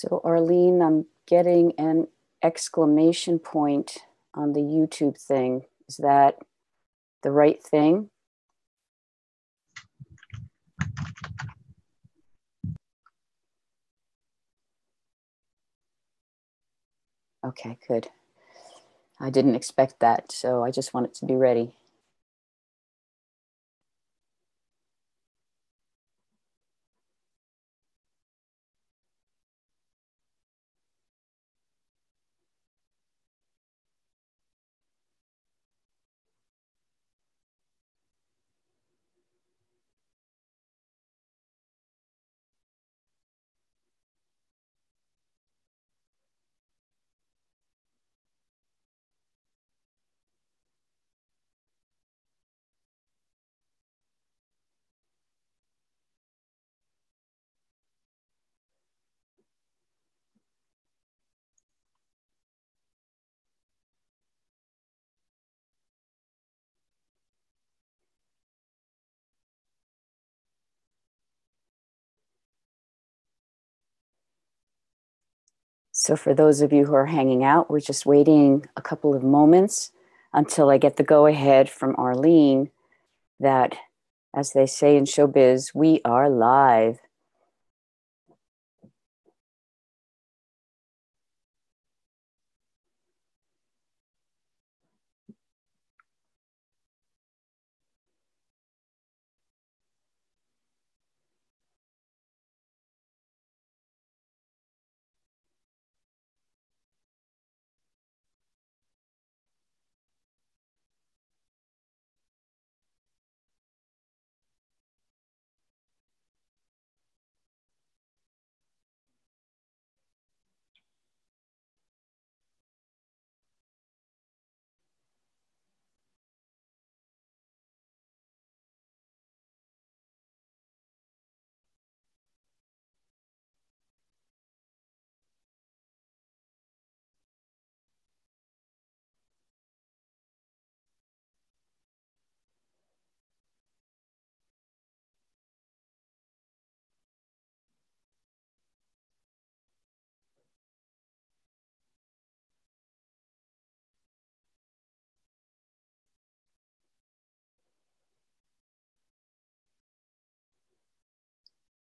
So Arlene, I'm getting an exclamation point on the YouTube thing. Is that the right thing? Okay, good. I didn't expect that, so I just want it to be ready. So for those of you who are hanging out, we're just waiting a couple of moments until I get the go-ahead from Arlene that, as they say in showbiz, we are live.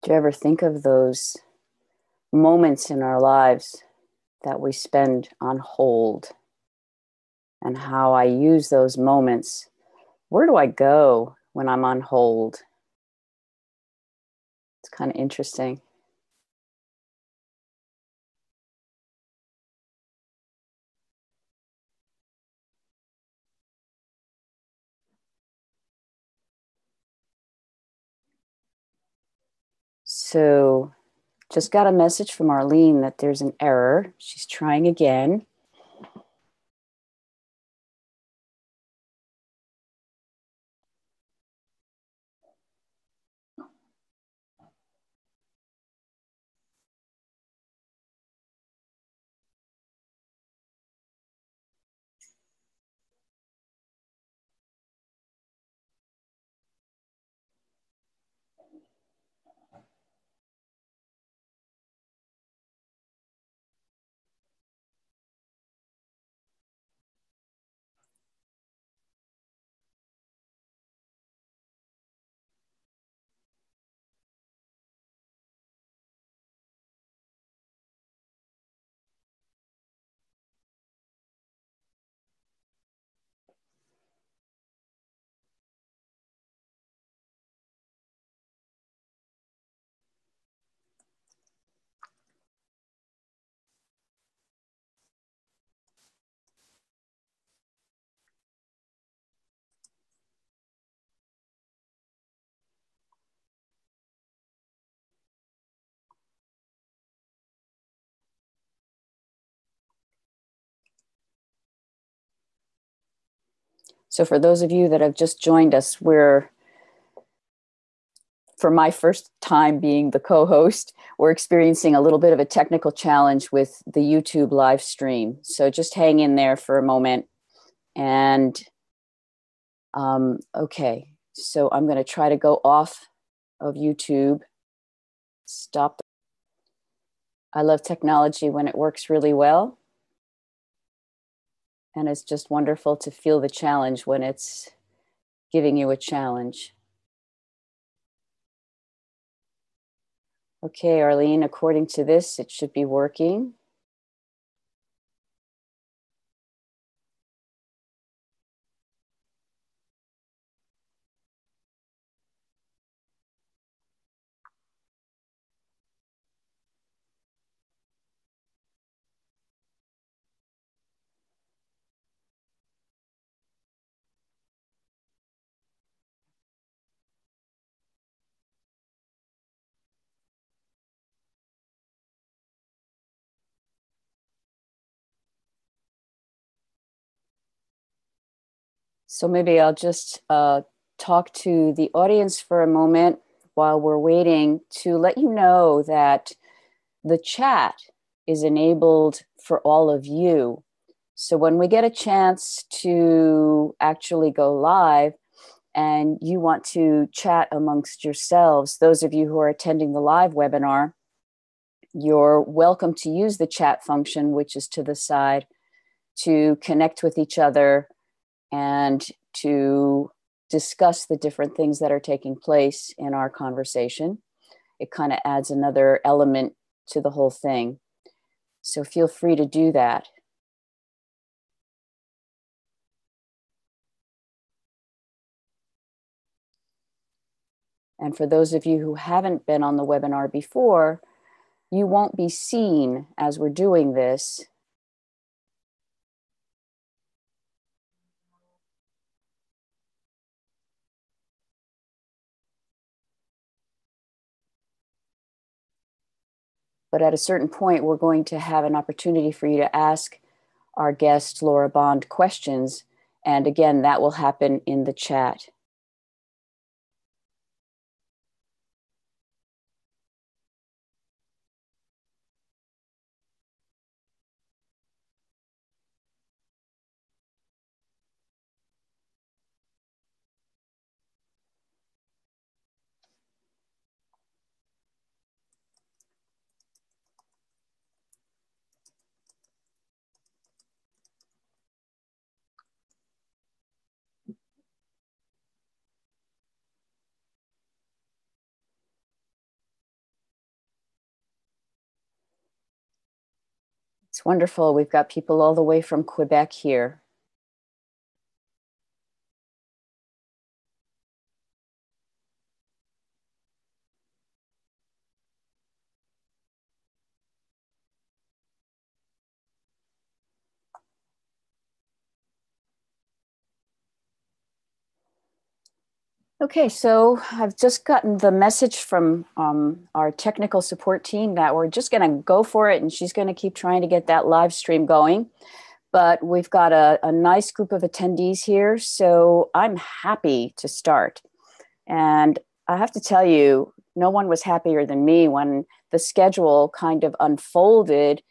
Do you ever think of those moments in our lives that we spend on hold and how I use those moments? Where do I go when I'm on hold? It's kind of interesting. So just got a message from Arlene that there's an error. She's trying again. So for those of you that have just joined us, for my first time being the co-host, we're experiencing a little bit of a technical challenge with the YouTube live stream. So just hang in there for a moment. And okay, so I'm going to try to go off of YouTube. Stop. I love technology when it works really well. And it's just wonderful to feel the challenge when it's giving you a challenge. Okay, Arlene, according to this, it should be working. So maybe I'll just talk to the audience for a moment while we're waiting to let you know that the chat is enabled for all of you. So when we get a chance to actually go live and you want to chat amongst yourselves, those of you who are attending the live webinar, you're welcome to use the chat function, which is to the side, to connect with each other and to discuss the different things that are taking place in our conversation. It kind of adds another element to the whole thing. So feel free to do that. And for those of you who haven't been on the webinar before, you won't be seen as we're doing this. But at a certain point, we're going to have an opportunity for you to ask our guest, Laura Bond, questions. And again, that will happen in the chat. It's wonderful. We've got people all the way from Quebec here. Okay, so I've just gotten the message from our technical support team that we're just going to go for it, and she's going to keep trying to get that live stream going. But we've got a nice group of attendees here, so I'm happy to start. And I have to tell you, no one was happier than me when the schedule kind of unfolded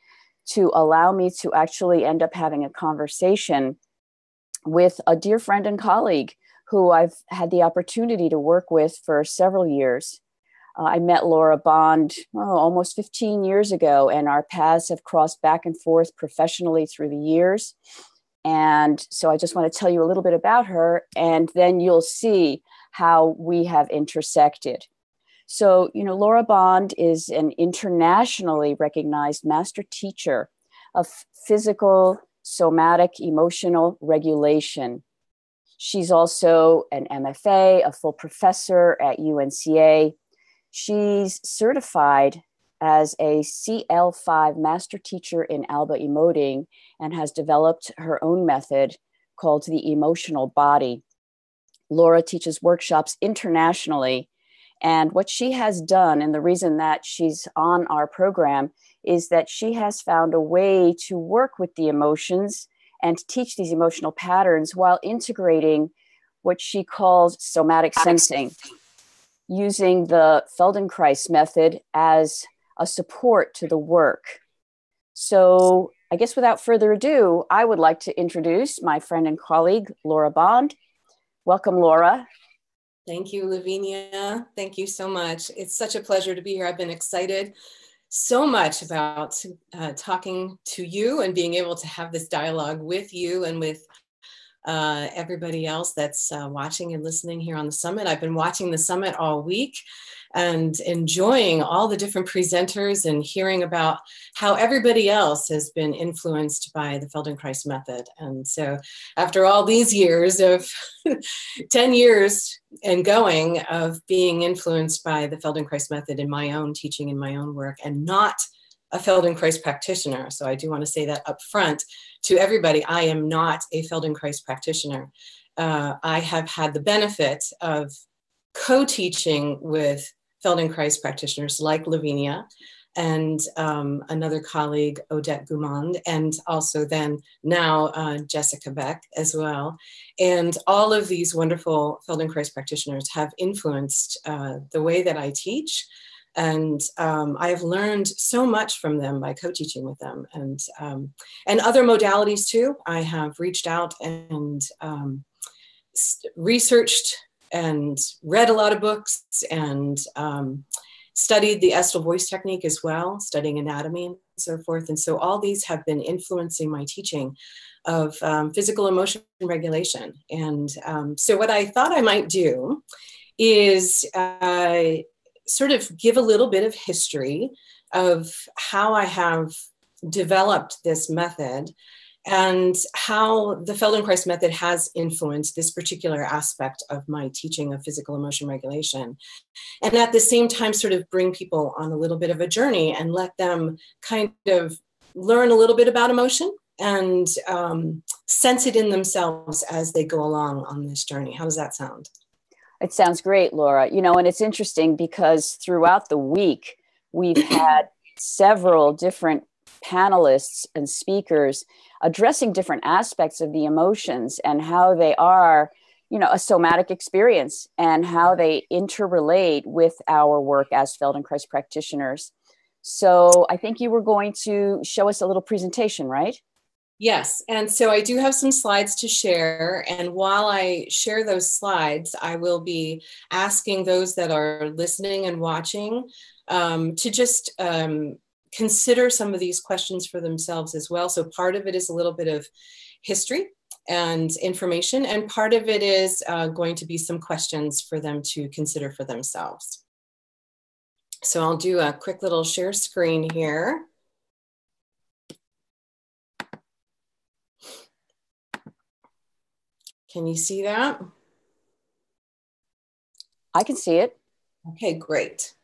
to allow me to actually end up having a conversation with a dear friend and colleague who I've had the opportunity to work with for several years. I met Laura Bond almost 15 years ago, and our paths have crossed back and forth professionally through the years. And so I just want to tell you a little bit about her, and then you'll see how we have intersected. So, you know, Laura Bond is an internationally recognized master teacher of physical, somatic, emotional regulation. She's also an MFA, a full professor at UNCA. She's certified as a CL5 master teacher in Alba emoting and has developed her own method called the emotional body. Laura teaches workshops internationally. And what she has done, and the reason that she's on our program, is that she has found a way to work with the emotions and teach these emotional patterns while integrating what she calls somatic sensing, using the Feldenkrais method as a support to the work. So I guess without further ado, I would like to introduce my friend and colleague, Laura Bond. Welcome, Laura. Thank you, Lavinia. Thank you so much. It's such a pleasure to be here. I've been excited so much about talking to you and being able to have this dialogue with you and with everybody else that's watching and listening here on the summit. I've been watching the summit all week and enjoying all the different presenters and hearing about how everybody else has been influenced by the Feldenkrais method. And so after all these years of 10 years and going of being influenced by the Feldenkrais method in my own teaching, in my own work, and not a Feldenkrais practitioner. So I do want to say that up front to everybody, I am not a Feldenkrais practitioner. I have had the benefit of co-teaching with Feldenkrais practitioners like Lavinia and another colleague, Odette Goumand, and also then now Jessica Beck as well. And all of these wonderful Feldenkrais practitioners have influenced the way that I teach. And I have learned so much from them by co-teaching with them, and other modalities too. I have reached out and researched and read a lot of books and studied the Estel voice technique as well, studying anatomy and so forth. And so all these have been influencing my teaching of physical emotion regulation. And so what I thought I might do is sort of give a little bit of history of how I have developed this method and how the Feldenkrais method has influenced this particular aspect of my teaching of physical emotion regulation. And at the same time, sort of bring people on a little bit of a journey and let them kind of learn a little bit about emotion and sense it in themselves as they go along on this journey. How does that sound? It sounds great, Laura. You know, and it's interesting because throughout the week, we've had several different panelists and speakers addressing different aspects of the emotions and how they are, you know, a somatic experience and how they interrelate with our work as Feldenkrais practitioners. So I think you were going to show us a little presentation, right? Yes, and so I do have some slides to share, and while I share those slides, I will be asking those that are listening and watching to just consider some of these questions for themselves as well. So part of it is a little bit of history and information, and part of it is going to be some questions for them to consider for themselves. So I'll do a quick little share screen here. Can you see that? I can see it. Okay, great.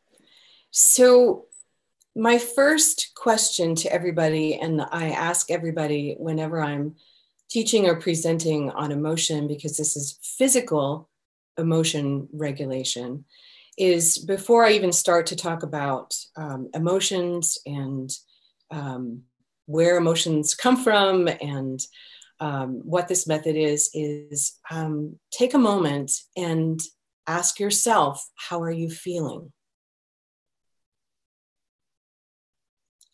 So my first question to everybody, and I ask everybody whenever I'm teaching or presenting on emotion, because this is physical emotion regulation, is before I even start to talk about emotions and where emotions come from and what this method is take a moment and ask yourself, how are you feeling?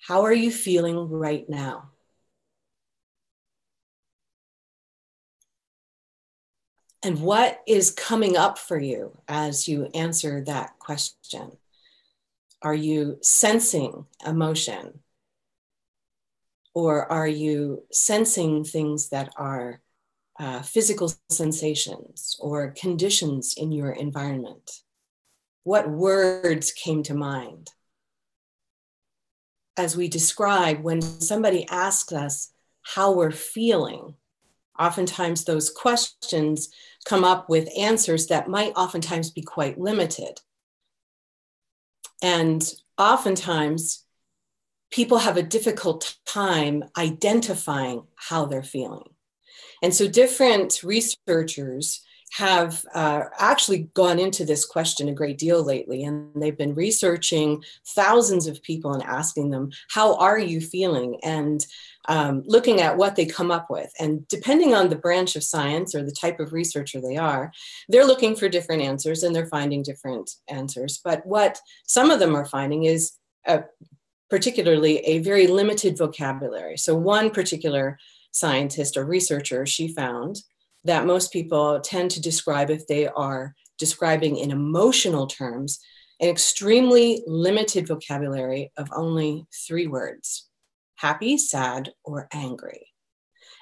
How are you feeling right now? And what is coming up for you as you answer that question? Are you sensing emotion? Or are you sensing things that are physical sensations or conditions in your environment? What words came to mind? As we describe, when somebody asks us how we're feeling, oftentimes those questions come up with answers that might oftentimes be quite limited. And oftentimes, people have a difficult time identifying how they're feeling. And so different researchers have actually gone into this question a great deal lately, and they've been researching thousands of people and asking them, how are you feeling? And looking at what they come up with. And depending on the branch of science or the type of researcher they are, they're looking for different answers and they're finding different answers. But what some of them are finding is particularly a very limited vocabulary. So one particular scientist or researcher, she found that most people tend to describe, if they are describing in emotional terms, an extremely limited vocabulary of only 3 words: happy, sad, or angry.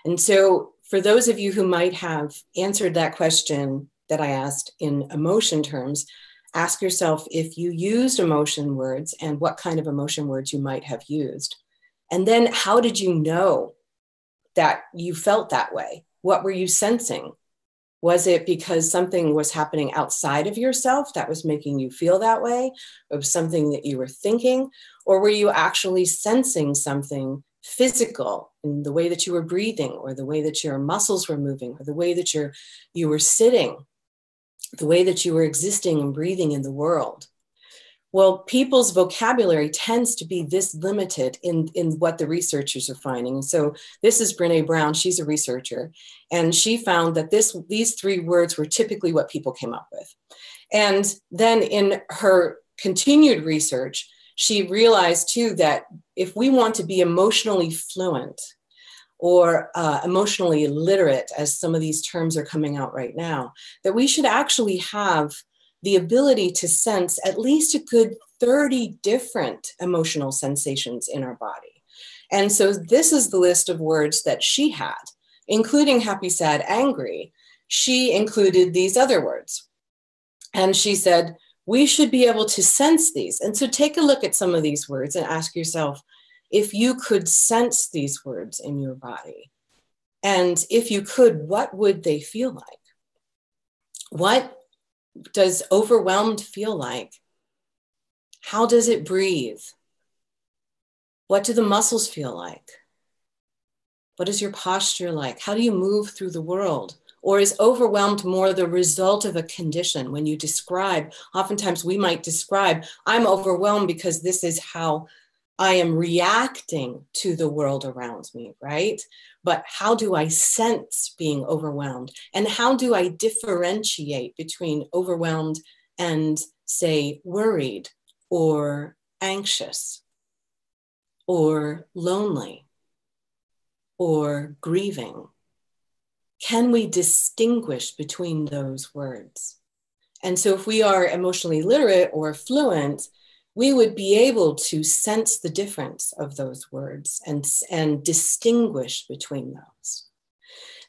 And so for those of you who might have answered that question that I asked in emotion terms, ask yourself if you used emotion words and what kind of emotion words you might have used. And then how did you know that you felt that way? What were you sensing? Was it because something was happening outside of yourself that was making you feel that way? Or was something that you were thinking? Or were you actually sensing something physical in the way that you were breathing, or the way that your muscles were moving, or the way that you were sitting, the way that you were existing and breathing in the world? Well, people's vocabulary tends to be this limited in what the researchers are finding. So this is Brené Brown. She's a researcher. And she found that these 3 words were typically what people came up with. And then in her continued research, she realized too that if we want to be emotionally fluent or emotionally literate, as some of these terms are coming out right now, that we should actually have the ability to sense at least a good 30 different emotional sensations in our body. And so this is the list of words that she had, including happy, sad, angry. She included these other words. And she said, we should be able to sense these. And so take a look at some of these words and ask yourself if you could sense these words in your body. And if you could, what would they feel like? What does overwhelmed feel like? How does it breathe? What do the muscles feel like? What is your posture like? How do you move through the world? Or is overwhelmed more the result of a condition? When you describe, oftentimes we might describe, I'm overwhelmed because this is how I am reacting to the world around me, right? But how do I sense being overwhelmed? And how do I differentiate between overwhelmed and, say, worried or anxious or lonely or grieving? Can we distinguish between those words? And so if we are emotionally literate or fluent, we would be able to sense the difference of those words and distinguish between those.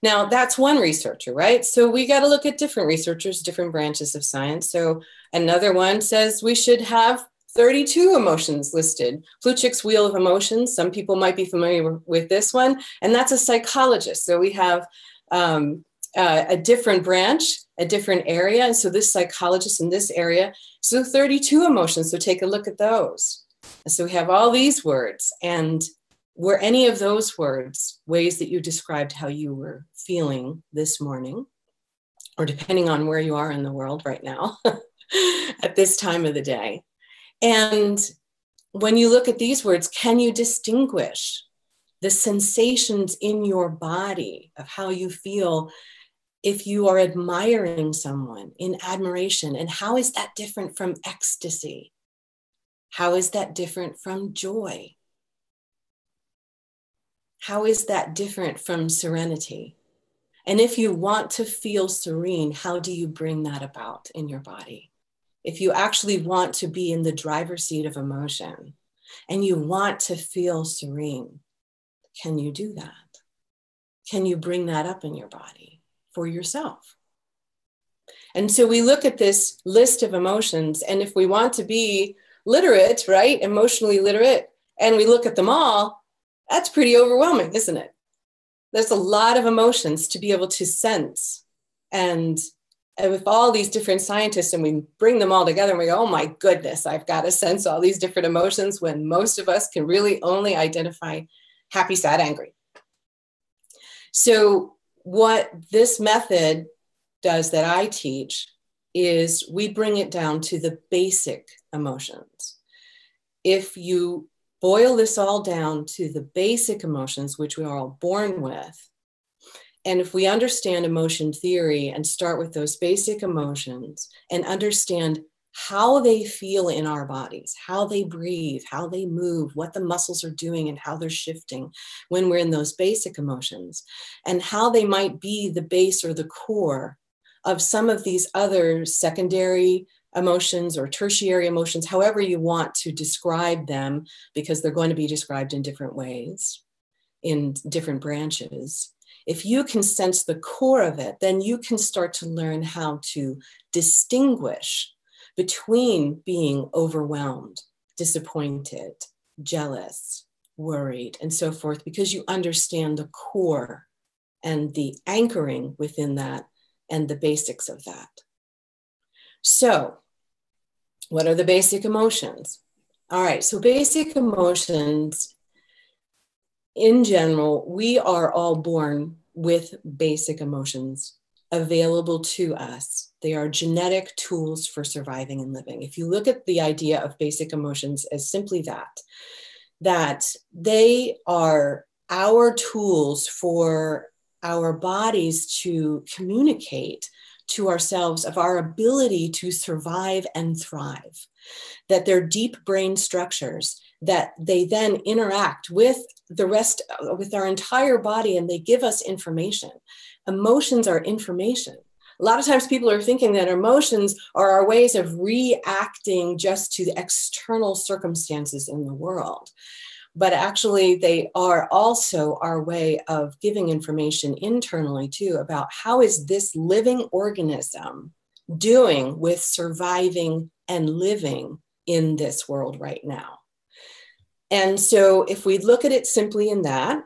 Now, that's one researcher, right? So we got to look at different researchers, different branches of science. So another one says we should have 32 emotions listed. Plutchik's Wheel of Emotions. Some people might be familiar with this one, and that's a psychologist. So we have a different branch, a different area. And so this psychologist in this area, so 32 emotions. So take a look at those. And so we have all these words. And were any of those words ways that you described how you were feeling this morning, or depending on where you are in the world right now at this time of the day? And when you look at these words, can you distinguish the sensations in your body of how you feel if you are admiring someone in admiration? And how is that different from ecstasy? How is that different from joy? How is that different from serenity? And if you want to feel serene, how do you bring that about in your body? If you actually want to be in the driver's seat of emotion and you want to feel serene, can you do that? Can you bring that up in your body for yourself? And so we look at this list of emotions, and if we want to be literate, right, emotionally literate, and we look at them all, that's pretty overwhelming, isn't it? There's a lot of emotions to be able to sense. And with all these different scientists, and we bring them all together and we go, oh my goodness, I've got to sense all these different emotions, when most of us can really only identify happy, sad, angry. So what this method does that I teach is we bring it down to the basic emotions. If you boil this all down to the basic emotions, which we are all born with, and if we understand emotion theory and start with those basic emotions and understand how they feel in our bodies, how they breathe, how they move, what the muscles are doing and how they're shifting when we're in those basic emotions, and how they might be the base or the core of some of these other secondary emotions or tertiary emotions, however you want to describe them, because they're going to be described in different ways, in different branches. If you can sense the core of it, then you can start to learn how to distinguish between being overwhelmed, disappointed, jealous, worried, and so forth, because you understand the core and the anchoring within that and the basics of that. So, what are the basic emotions? All right, so basic emotions, in general, we are all born with basic emotions available to us. They are genetic tools for surviving and living. If you look at the idea of basic emotions as simply that they are our tools for our bodies to communicate to ourselves of our ability to survive and thrive, that they're deep brain structures that they then interact with the rest, with our entire body, and they give us information. Emotions are information. A lot of times people are thinking that emotions are our ways of reacting just to the external circumstances in the world. But actually, they are also our way of giving information internally too about how is this living organism doing with surviving and living in this world right now. And so if we look at it simply in that,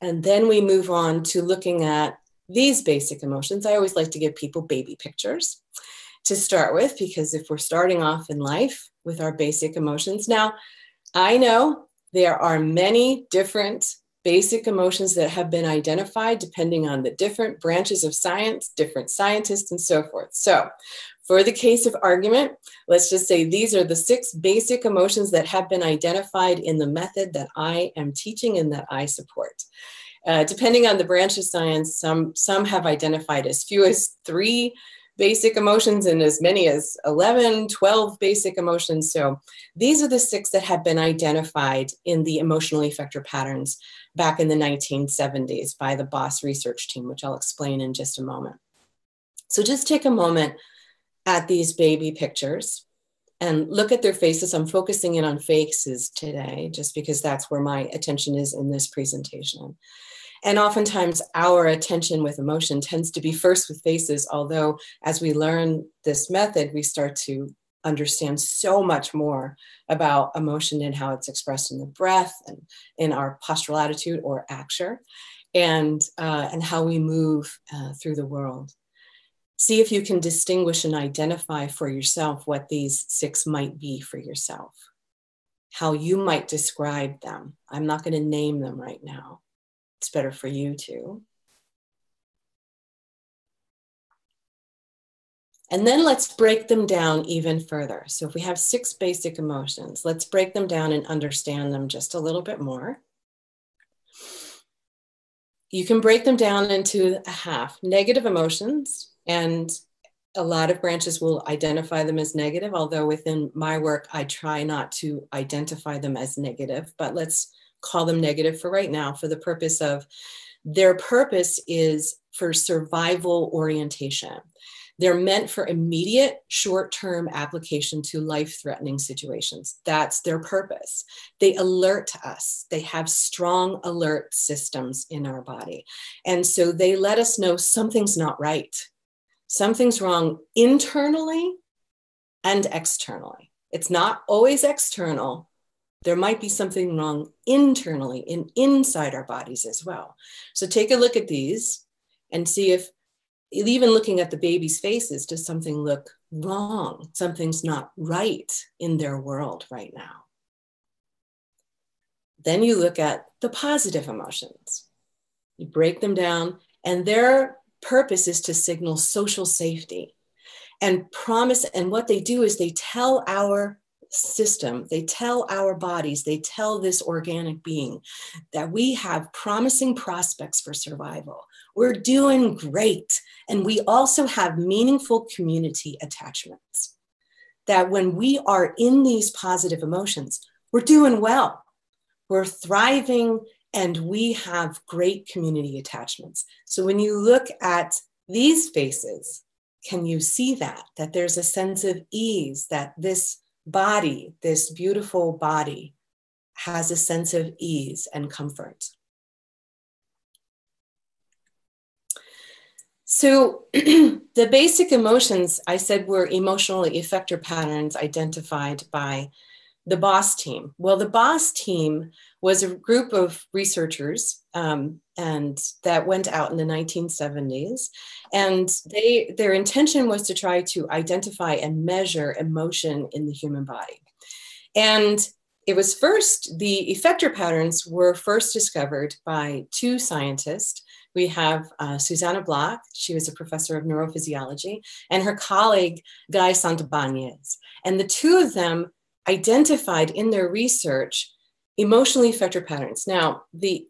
and then we move on to looking at these basic emotions, I always like to give people baby pictures to start with, because if we're starting off in life with our basic emotions, now I know there are many different basic emotions that have been identified depending on the different branches of science, different scientists, and so forth. So for the case of argument, let's just say these are the 6 basic emotions that have been identified in the method that I am teaching and that I support. Depending on the branch of science, some have identified as few as 3 basic emotions and as many as 11, 12 basic emotions. So these are the 6 that have been identified in the emotional effector patterns back in the 1970s by the BOSS research team, which I'll explain in just a moment. So just take a moment at these baby pictures and look at their faces. I'm focusing in on faces today, just because that's where my attention is in this presentation. And oftentimes our attention with emotion tends to be first with faces, although as we learn this method, we start to understand so much more about emotion and how it's expressed in the breath and in our postural attitude or acture, and how we move through the world. See if you can distinguish and identify for yourself what these 6 might be for yourself, how you might describe them. I'm not going to name them right now. It's better for you to. And then let's break them down even further. So if we have 6 basic emotions, let's break them down and understand them just a little bit more. You can break them down into a half. Negative emotions, and a lot of branches will identify them as negative, although within my work, I try not to identify them as negative, but let's call them negative for right now, for the purpose of their purpose is for survival orientation. They're meant for immediate short-term application to life-threatening situations. That's their purpose. They alert us. They have strong alert systems in our body. And so they let us know something's not right. Something's wrong internally and externally. It's not always external. There might be something wrong internally and inside our bodies as well. So take a look at these and see if, even looking at the baby's faces, does something look wrong? Something's not right in their world right now. Then you look at the positive emotions. You break them down, and their purpose is to signal social safety and promise. And what they do is they tell our system, they tell our bodies, they tell this organic being that we have promising prospects for survival. We're doing great. And we also have meaningful community attachments. That when we are in these positive emotions, we're doing well, we're thriving, and we have great community attachments. So when you look at these faces, Can you see that? That there's a sense of ease, that this body, this beautiful body, has a sense of ease and comfort. So the basic emotions I said were emotional effector patterns identified by the BOSS team. Well, the BOSS team was a group of researchers and that went out in the 1970s. And their intention was to try to identify and measure emotion in the human body. And it was first, the effector patterns were first discovered by two scientists. We have Susanna Block, she was a professor of neurophysiology, and her colleague, Guy Santibanez. And the two of them identified in their research emotional effector patterns. Now, the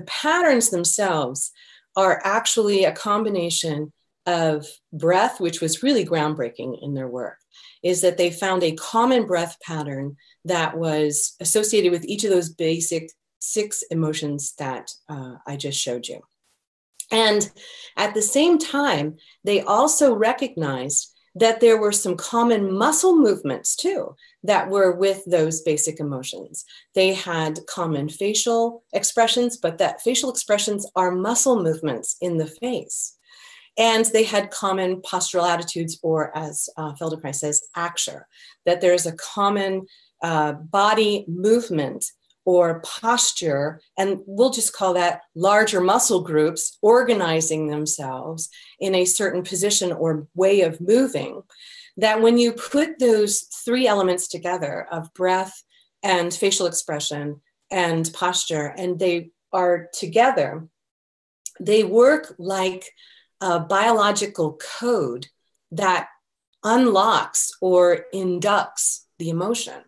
patterns themselves are actually a combination of breath, which was really groundbreaking in their work, is that they found a common breath pattern that was associated with each of those basic 6 emotions that I just showed you. And at the same time, they also recognized that there were some common muscle movements too that were with those basic emotions. They had common facial expressions, but that facial expressions are muscle movements in the face. And they had common postural attitudes, or as Feldenkrais says, Aksha, that there's a common body movement or posture, and we'll just call that larger muscle groups organizing themselves in a certain position or way of moving, that when you put those 3 elements together of breath and facial expression and posture, and they are together, they work like a biological code that unlocks or inducts the emotion.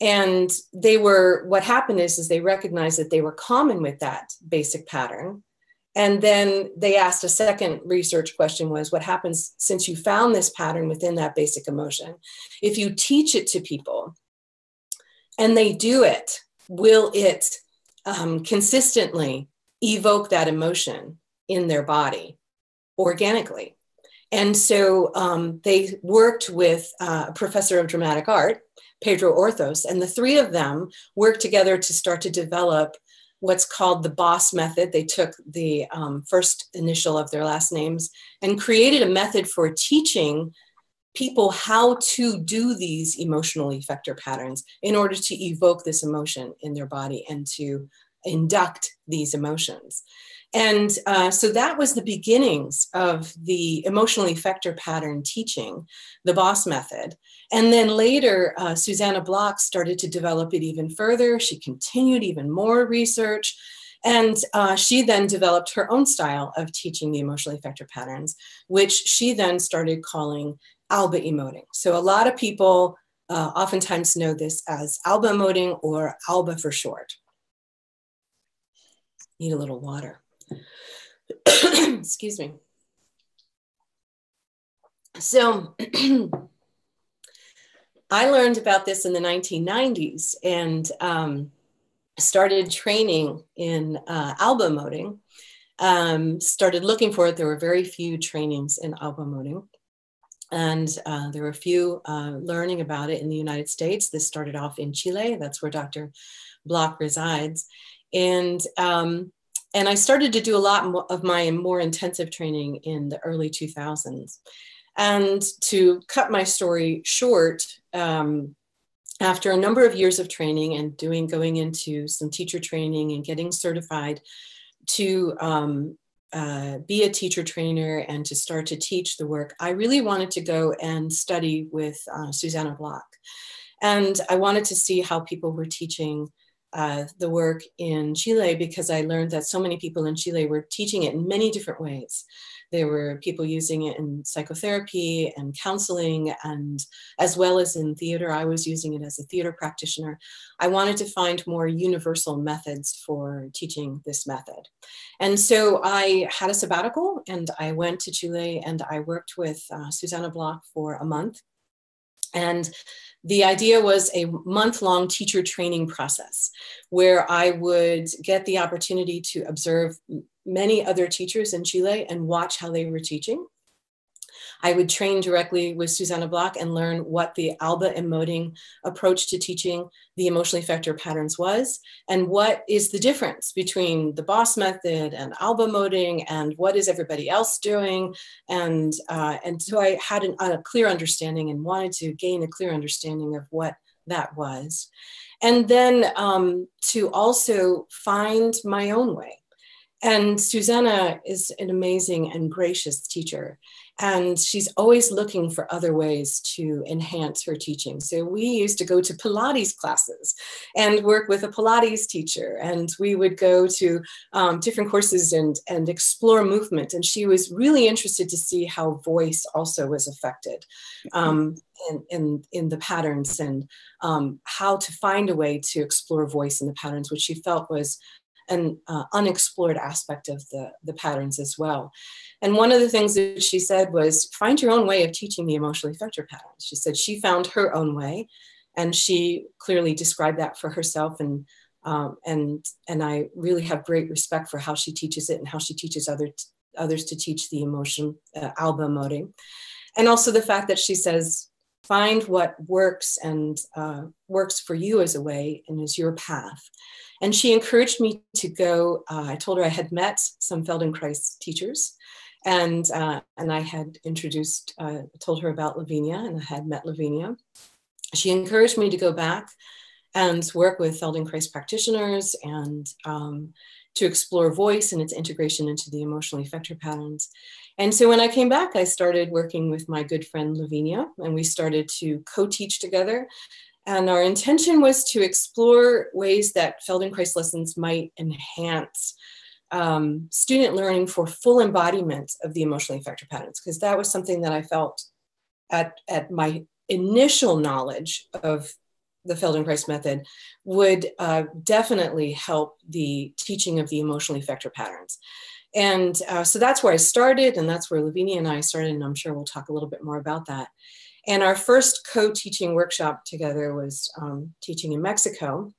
And what happened is they recognized that they were common with that basic pattern. And then they asked a second research question was, what happens since you found this pattern within that basic emotion? If you teach it to people and they do it, will it consistently evoke that emotion in their body organically? And so they worked with a professor of dramatic art, Pedro Orthos, and the 3 of them worked together to start to develop what's called the BOSS method. They took the first initial of their last names and created a method for teaching people how to do these emotional effector patterns in order to evoke this emotion in their body and to induct these emotions. And so that was the beginnings of the emotional effector pattern teaching, the BOSS method. And then later, Susanna Block started to develop it even further. She continued even more research. And she then developed her own style of teaching the emotional effector patterns, which she then started calling ALBA emoting. So a lot of people oftentimes know this as ALBA emoting, or ALBA for short. Need a little water. Excuse me. So I learned about this in the 1990s and started training in ALBA emoting. Started looking for it. There were very few trainings in ALBA emoting. And there were a few learning about it in the United States. This started off in Chile. That's where Dr. Block resides. And I started to do a lot of my more intensive training in the early 2000s. And to cut my story short, after a number of years of training and going into some teacher training and getting certified to be a teacher trainer and to start to teach the work, I really wanted to go and study with Susanna Block. And I wanted to see how people were teaching the work in Chile, because I learned that so many people in Chile were teaching it in many different ways. There were people using it in psychotherapy and counseling, and as well as in theater. I was using it as a theater practitioner. I wanted to find more universal methods for teaching this method. And so I had a sabbatical and I went to Chile and I worked with Susanna Block for a month. And the idea was a month-long teacher training process where I would get the opportunity to observe many other teachers in Chile and watch how they were teaching. I would train directly with Susanna Block and learn what the ALBA emoting approach to teaching the emotional effector patterns was, and what is the difference between the BOSS method and ALBA emoting, and what is everybody else doing. And so I had a clear understanding and wanted to gain a clear understanding of what that was. And then to also find my own way. And Susanna is an amazing and gracious teacher. And she's always looking for other ways to enhance her teaching. So we used to go to Pilates classes and work with a Pilates teacher. And we would go to different courses and explore movement. And she was really interested to see how voice also was affected in the patterns, and how to find a way to explore voice in the patterns, which she felt was an unexplored aspect of the patterns as well. And one of the things that she said was, find your own way of teaching the emotional effector patterns. She said she found her own way, and she clearly described that for herself. And I really have great respect for how she teaches it and how she teaches others to teach the emotion, ALBA emoting. And also the fact that she says, find what works and works for you as a way and as your path. And she encouraged me to go. I told her I had met some Feldenkrais teachers, and I had told her about Lavinia, and I had met Lavinia. She encouraged me to go back and work with Feldenkrais practitioners and to explore voice and its integration into the emotional effector patterns. And so when I came back, I started working with my good friend Lavinia, and we started to co-teach together. And our intention was to explore ways that Feldenkrais lessons might enhance student learning for full embodiment of the emotional effector patterns, because that was something that I felt at my initial knowledge of the Feldenkrais method would definitely help the teaching of the emotional effector patterns. And so that's where I started, and that's where Lavinia and I started, and I'm sure we'll talk a little bit more about that. And our first co-teaching workshop together was teaching in Mexico.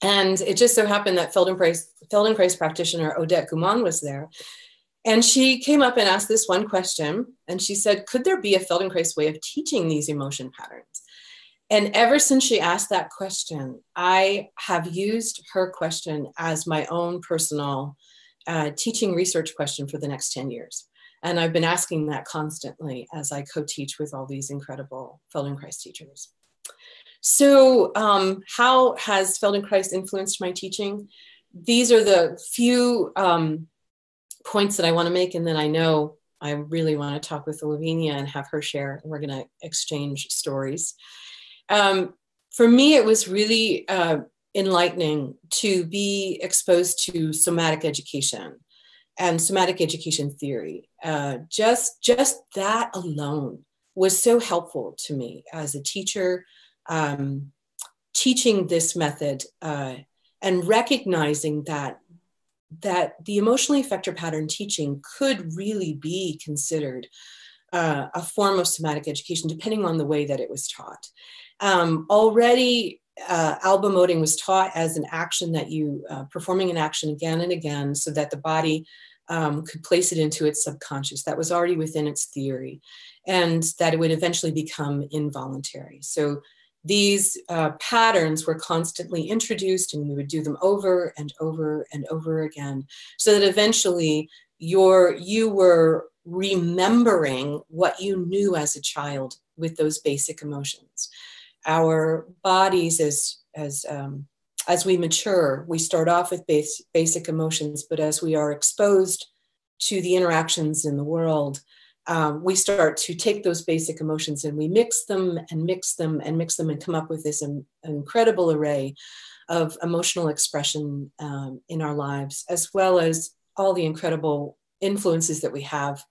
And it just so happened that Feldenkrais practitioner Odette Guzman was there. And she came up and asked this one question. And she said, could there be a Feldenkrais way of teaching these emotion patterns? And ever since she asked that question, I have used her question as my own personal teaching research question for the next 10 years. And I've been asking that constantly as I co-teach with all these incredible Feldenkrais teachers. So how has Feldenkrais influenced my teaching? These are the few points that I want to make. And then I know I really want to talk with Lavinia and have her share. And we're going to exchange stories. For me, it was really enlightening to be exposed to somatic education and somatic education theory. Just that alone was so helpful to me as a teacher, teaching this method and recognizing that the emotional effector pattern teaching could really be considered a form of somatic education, depending on the way that it was taught. Already, ALBA emoting was taught as an action that you, performing an action again and again so that the body could place it into its subconscious. That was already within its theory, and that it would eventually become involuntary. So these patterns were constantly introduced, and we would do them over and over and over again, so that eventually you were remembering what you knew as a child with those basic emotions. Our bodies, as we mature, we start off with basic emotions, but as we are exposed to the interactions in the world, we start to take those basic emotions and we mix them and mix them and mix them and come up with this incredible array of emotional expression in our lives, as well as all the incredible influences that we have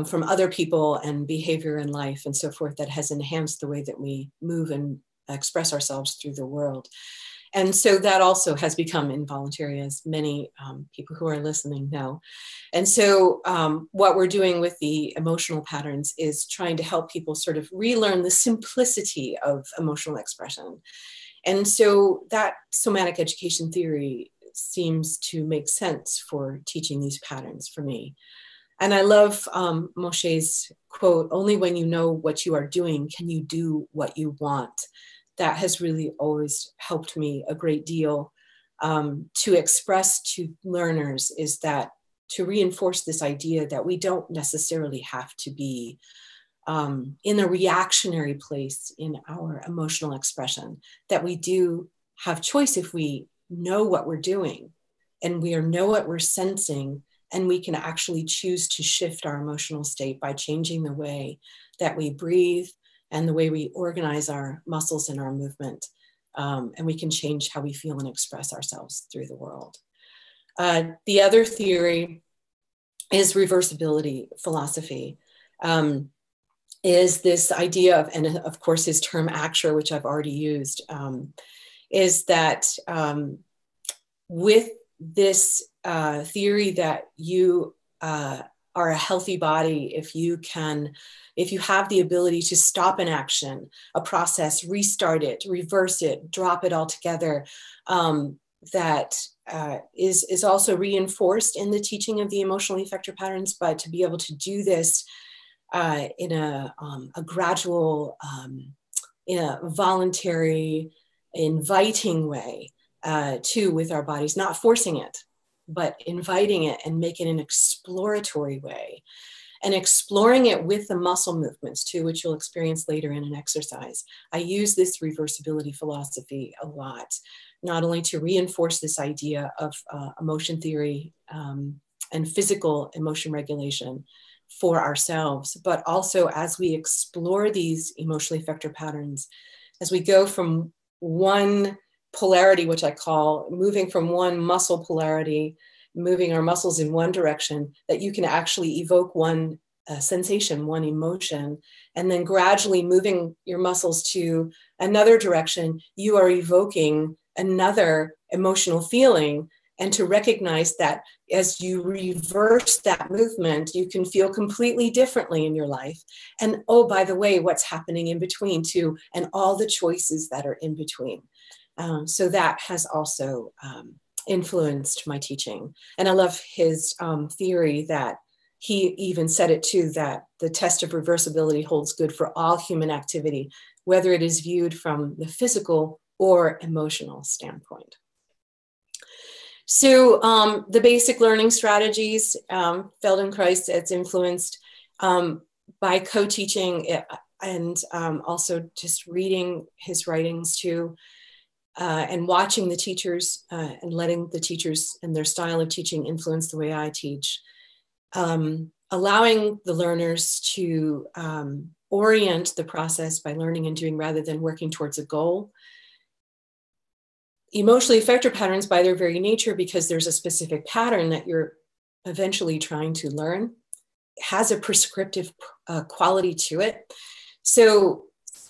from other people and behavior in life and so forth that has enhanced the way that we move and express ourselves through the world. And so that also has become involuntary, as many people who are listening know. And so what we're doing with the emotional patterns is trying to help people sort of relearn the simplicity of emotional expression. And so that somatic education theory seems to make sense for teaching these patterns for me. And I love Moshe's quote, only when you know what you are doing can you do what you want. That has really always helped me a great deal to express to learners, is that to reinforce this idea that we don't necessarily have to be in a reactionary place in our emotional expression, that we do have choice if we know what we're doing and we know what we're sensing, and we can actually choose to shift our emotional state by changing the way that we breathe and the way we organize our muscles and our movement. And we can change how we feel and express ourselves through the world. The other theory is reversibility philosophy. Is this idea of, and of course his term Aksher, which I've already used, is that with this theory that you are a healthy body, if you have the ability to stop an action, a process, restart it, reverse it, drop it altogether, that is also reinforced in the teaching of the emotional effector patterns. But to be able to do this in a gradual, in a voluntary, inviting way, too, with our bodies, not forcing it, but inviting it and make it an exploratory way, and exploring it with the muscle movements too, which you'll experience later in an exercise. I use this reversibility philosophy a lot, not only to reinforce this idea of emotion theory and physical emotion regulation for ourselves, but also as we explore these emotional effector patterns, as we go from one polarity, which I call moving from one muscle polarity, moving our muscles in one direction, that you can actually evoke one sensation, one emotion, and then gradually moving your muscles to another direction, you are evoking another emotional feeling. And to recognize that as you reverse that movement, you can feel completely differently in your life. And oh, by the way, what's happening in between too, and all the choices that are in between. So that has also influenced my teaching. And I love his theory that he even said it too, that the test of reversibility holds good for all human activity, whether it is viewed from the physical or emotional standpoint. So the basic learning strategies, Feldenkrais, it's influenced by co-teaching and also just reading his writings too, and watching the teachers and letting the teachers and their style of teaching influence the way I teach. Allowing the learners to orient the process by learning and doing rather than working towards a goal. Emotional effector patterns, by their very nature, because there's a specific pattern that you're eventually trying to learn, has a prescriptive quality to it. So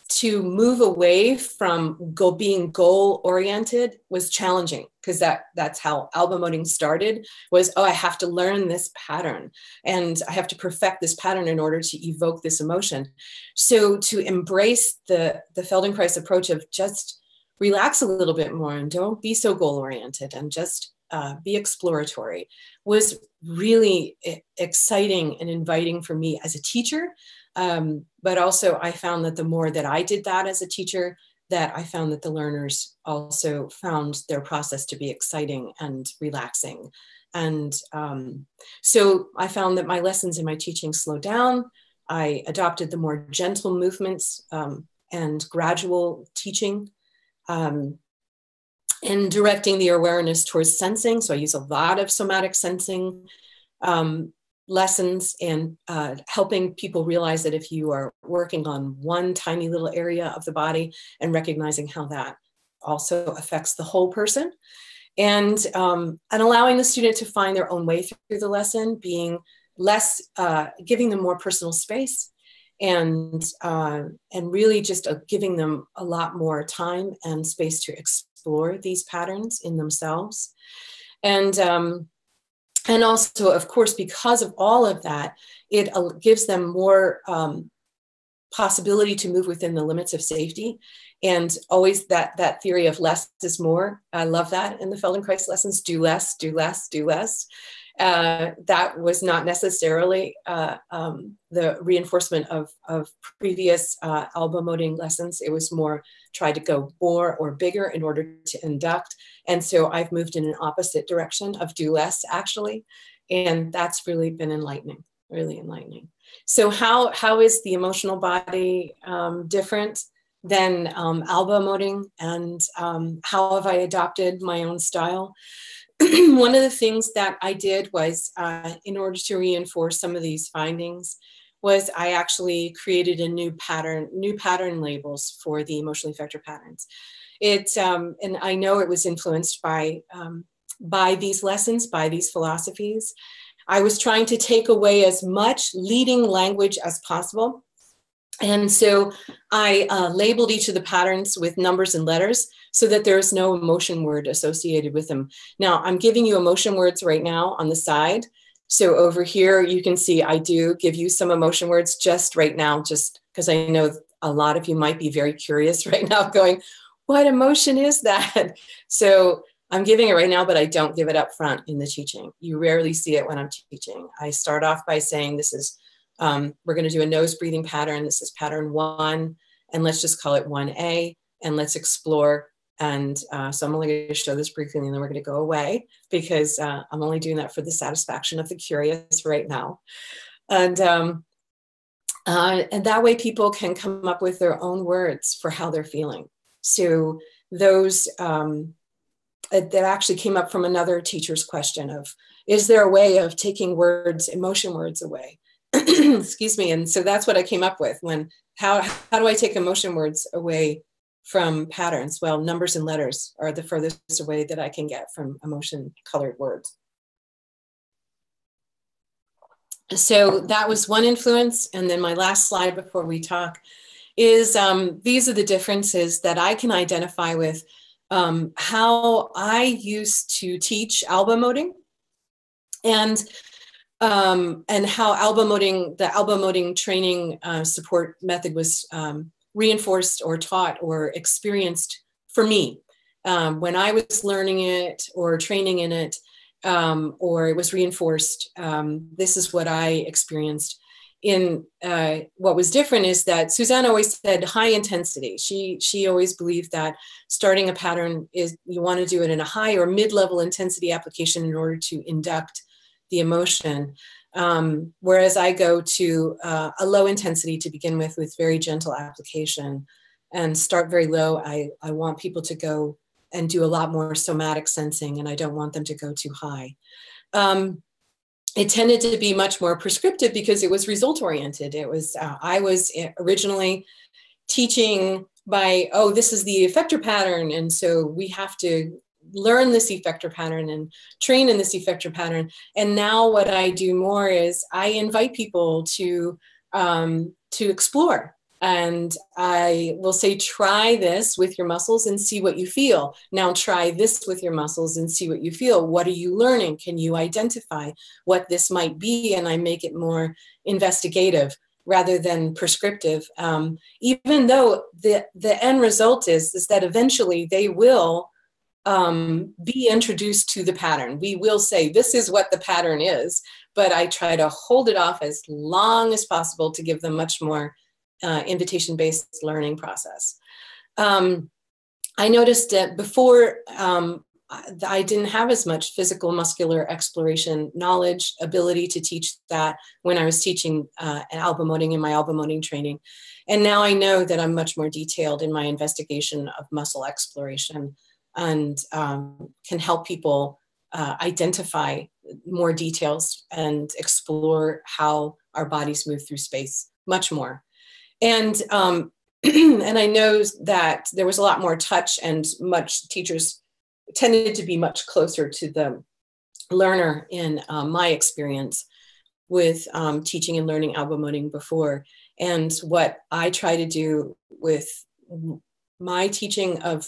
to move away from being goal-oriented was challenging, because that's how alba moding started, was, oh, I have to learn this pattern and I have to perfect this pattern in order to evoke this emotion. So to embrace the Feldenkrais approach of just relax a little bit more and don't be so goal-oriented and just be exploratory was really exciting and inviting for me as a teacher. But also I found that the more that I did that as a teacher, that I found that the learners also found their process to be exciting and relaxing. And so I found that my lessons in my teaching slowed down. I adopted the more gentle movements and gradual teaching. And directing the awareness towards sensing. So I use a lot of somatic sensing lessons, and helping people realize that if you are working on one tiny little area of the body and recognizing how that also affects the whole person, and allowing the student to find their own way through the lesson, being less, giving them more personal space, and really just giving them a lot more time and space to explore these patterns in themselves. And also, of course, because of all of that, it gives them more possibility to move within the limits of safety. And always that theory of less is more. I love that in the Feldenkrais lessons: do less, do less, do less. That was not necessarily the reinforcement of previous elbow moting lessons. It was more try to go more or bigger in order to induct. And so I've moved in an opposite direction of do less, actually. And that's really been enlightening, really enlightening. So how is the emotional body different than elbow moting? And how have I adopted my own style? One of the things that I did was, in order to reinforce some of these findings, was I actually created a new pattern labels for the emotional effector patterns. And I know it was influenced by these lessons, by these philosophies. I was trying to take away as much leading language as possible. And so I labeled each of the patterns with numbers and letters so that there's no emotion word associated with them. Now, I'm giving you emotion words right now on the side. So over here, you can see I do give you some emotion words just right now, just because I know a lot of you might be very curious right now going, what emotion is that? So I'm giving it right now, but I don't give it up front in the teaching. You rarely see it when I'm teaching. I start off by saying this is, we're going to do a nose breathing pattern. This is pattern 1, and let's just call it 1A, and let's explore. And so I'm only going to show this briefly, and then we're going to go away because I'm only doing that for the satisfaction of the curious right now. And that way people can come up with their own words for how they're feeling. So those that actually came up from another teacher's question of, is there a way of taking words, emotion words away? Excuse me. And so that's what I came up with when, how do I take emotion words away from patterns? Well, numbers and letters are the furthest away that I can get from emotion colored words. So that was one influence. And then my last slide before we talk is these are the differences that I can identify with how I used to teach elbow moting and how the elbow moting training support method was reinforced or taught or experienced for me. When I was learning it or training in it, or it was reinforced, this is what I experienced. What was different is that Suzanne always said high intensity. She always believed that starting a pattern is, you want to do it in a high or mid-level intensity application in order to induct the emotion. Whereas I go to a low intensity to begin with very gentle application and start very low. I want people to go and do a lot more somatic sensing, and I don't want them to go too high. It tended to be much more prescriptive because it was result oriented. It was, I was originally teaching by, oh, this is the effector pattern. And so we have to learn this effector pattern and train in this effector pattern. And now what I do more is I invite people to explore. And I will say, try this with your muscles and see what you feel. Now try this with your muscles and see what you feel. What are you learning? Can you identify what this might be? And I make it more investigative rather than prescriptive. Even though the end result is that eventually they will be introduced to the pattern. We will say, this is what the pattern is, but I try to hold it off as long as possible to give them much more invitation-based learning process. I noticed that before I didn't have as much physical muscular exploration knowledge, ability to teach that when I was teaching elbow moting in my elbow moting training. And now I know that I'm much more detailed in my investigation of muscle exploration and can help people identify more details and explore how our bodies move through space much more. And and I know that there was a lot more touch, and much teachers tended to be much closer to the learner in my experience with teaching and learning elbow moting before. And what I try to do with my teaching of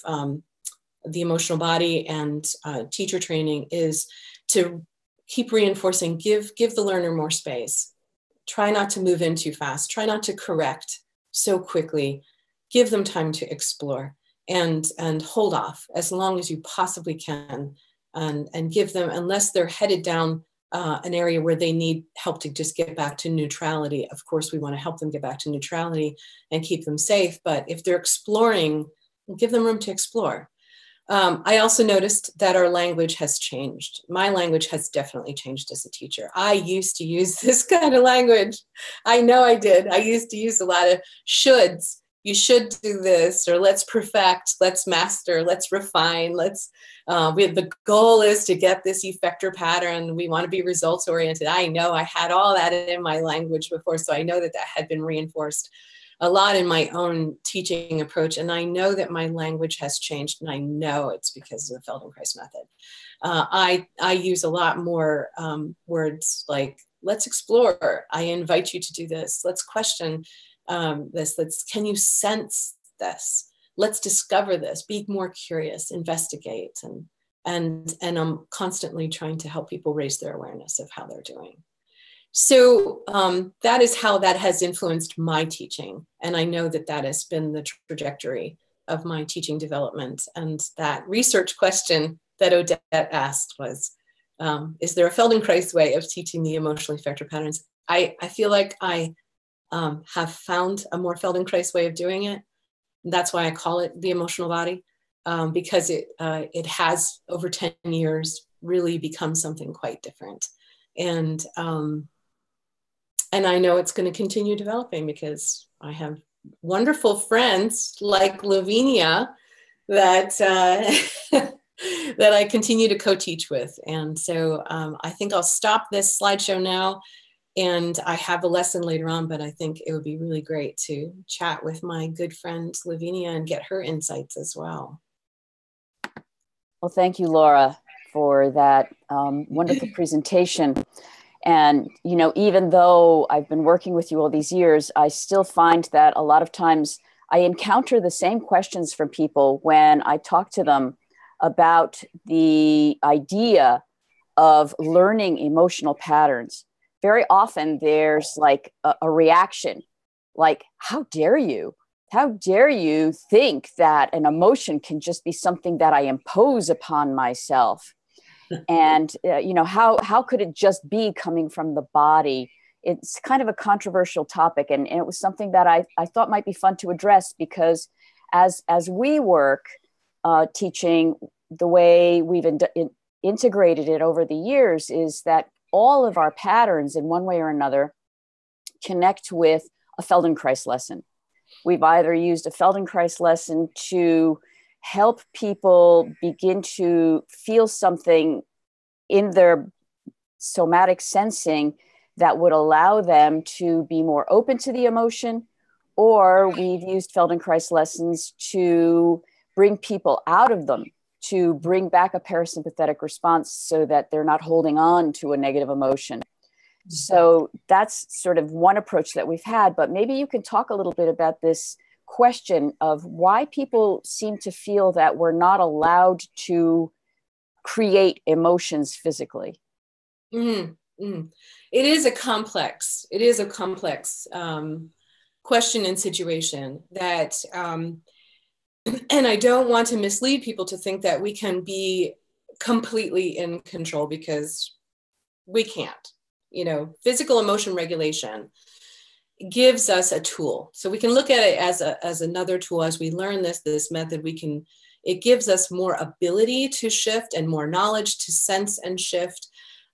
the emotional body and teacher training is to keep reinforcing, give the learner more space. Try not to move in too fast. Try not to correct so quickly. Give them time to explore and hold off as long as you possibly can, and give them, unless they're headed down an area where they need help to just get back to neutrality. Of course, we want to help them get back to neutrality and keep them safe. But if they're exploring, give them room to explore. I also noticed that our language has changed. My language has definitely changed as a teacher. I used to use this kind of language. I know I did. I used to use a lot of shoulds. You should do this, or let's perfect, let's master, let's refine, the goal is to get this effector pattern. We want to be results oriented. I know I had all that in my language before, so I know that had been reinforced a lot in my own teaching approach. And I know that my language has changed, and I know it's because of the Feldenkrais method. I use a lot more words like, let's explore. I invite you to do this. Let's question this. Can you sense this? Let's discover this. Be more curious, investigate. And I'm constantly trying to help people raise their awareness of how they're doing. So that is how that has influenced my teaching. And I know that that has been the trajectory of my teaching development. And that research question that Odette asked was, is there a Feldenkrais way of teaching the emotional effector patterns? I feel like I have found a more Feldenkrais way of doing it. That's why I call it the emotional body, because it has over 10 years really become something quite different. And I know it's going to continue developing because I have wonderful friends like Lavinia that that I continue to co-teach with. And so I think I'll stop this slideshow now. And I have a lesson later on, but I think it would be really great to chat with my good friend Lavinia and get her insights as well. Well, thank you, Laura, for that wonderful presentation. And, you know, even though I've been working with you all these years, I still find that a lot of times I encounter the same questions from people when I talk to them about the idea of learning emotional patterns. Very often there's like a reaction, like, how dare you? How dare you think that an emotion can just be something that I impose upon myself? And, you know, how could it just be coming from the body? It's kind of a controversial topic. And it was something that I thought might be fun to address, because as we work teaching, the way we've integrated it over the years is that all of our patterns in one way or another connect with a Feldenkrais lesson. We've either used a Feldenkrais lesson to help people begin to feel something in their somatic sensing that would allow them to be more open to the emotion, or we've used Feldenkrais lessons to bring people out of them, to bring back a parasympathetic response so that they're not holding on to a negative emotion. So that's sort of one approach that we've had, but maybe you can talk a little bit about this question of why people seem to feel that we're not allowed to create emotions physically. Mm-hmm. It is a complex question and situation that, and I don't want to mislead people to think that we can be completely in control, because we can't. You know, physical emotion regulation gives us a tool. So we can look at it as another tool. As we learn this method, it gives us more ability to shift and more knowledge to sense and shift,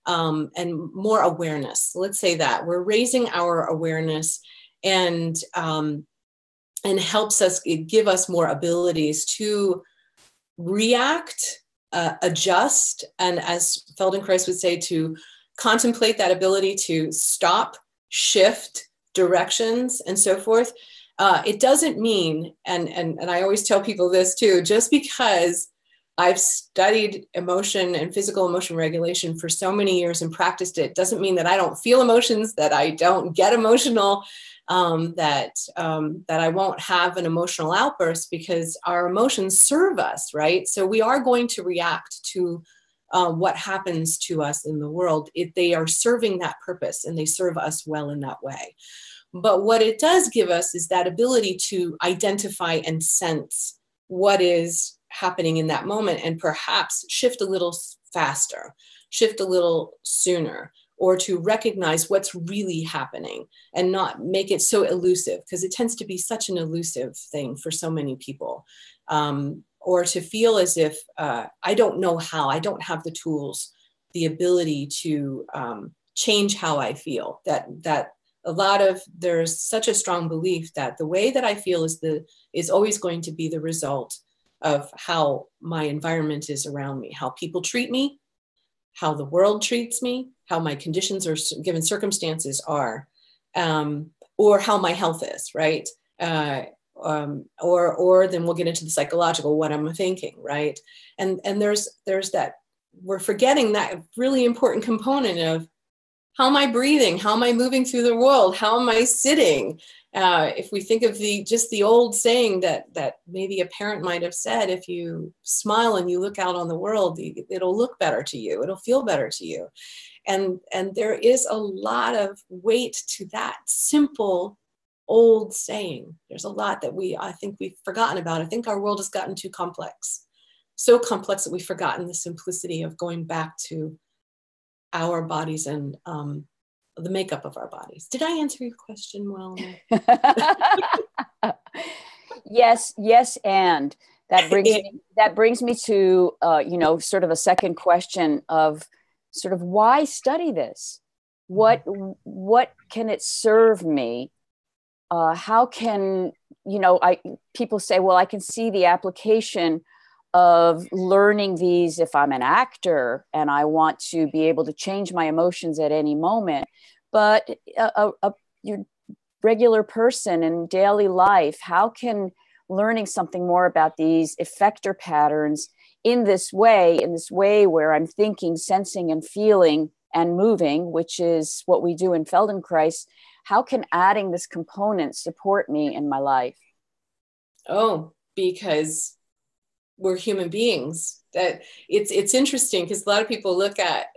and more awareness. Let's say that we're raising our awareness, and helps us give us more abilities to react, adjust, and as Feldenkrais would say, to contemplate that ability to stop, shift directions, and so forth. It doesn't mean, and I always tell people this too, just because I've studied emotion and physical emotion regulation for so many years and practiced it, doesn't mean that I don't feel emotions, that I don't get emotional, that I won't have an emotional outburst, because our emotions serve us, right? So we are going to react to what happens to us in the world if they are serving that purpose and they serve us well in that way. But what it does give us is that ability to identify and sense what is happening in that moment and perhaps shift a little faster, shift a little sooner, or to recognize what's really happening and not make it so elusive, because it tends to be such an elusive thing for so many people. Or to feel as if I don't know how, I don't have the tools, the ability to change how I feel. There's such a strong belief that the way that I feel is always going to be the result of how my environment is around me, how people treat me, how the world treats me, how my conditions or given circumstances are, or how my health is, right? Or then we'll get into the psychological, what I'm thinking, right? And there's that, we're forgetting that really important component of how am I breathing? How am I moving through the world? How am I sitting? If we think of the old saying that maybe a parent might have said, if you smile and you look out on the world, it'll look better to you. It'll feel better to you. And there is a lot of weight to that simple old saying. There's a lot that I think we've forgotten about. I think our world has gotten too complex, so complex that we've forgotten the simplicity of going back to our bodies and the makeup of our bodies. Did I answer your question well? Yes, and that brings me to sort of a second question of sort of why study this? What can it serve me? How can people say, well, I can see the application of learning these if I'm an actor and I want to be able to change my emotions at any moment. But your regular person in daily life, how can learning something more about these effector patterns in this way where I'm thinking, sensing, and feeling and moving, which is what we do in Feldenkrais, how can adding this component support me in my life? Oh, because we're human beings. That it's interesting because a lot of people look at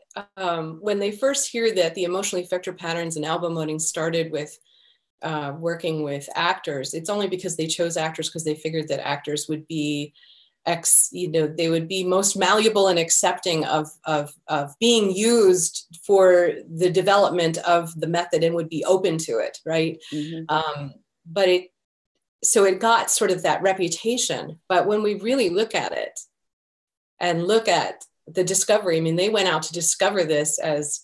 when they first hear that the emotional effector patterns and alba moding started with working with actors. It's only because they chose actors because they figured that actors would be they would be most malleable and accepting of being used for the development of the method and would be open to it, right? Mm-hmm. But it got sort of that reputation. But when we really look at it and look at the discovery, I mean, they went out to discover this as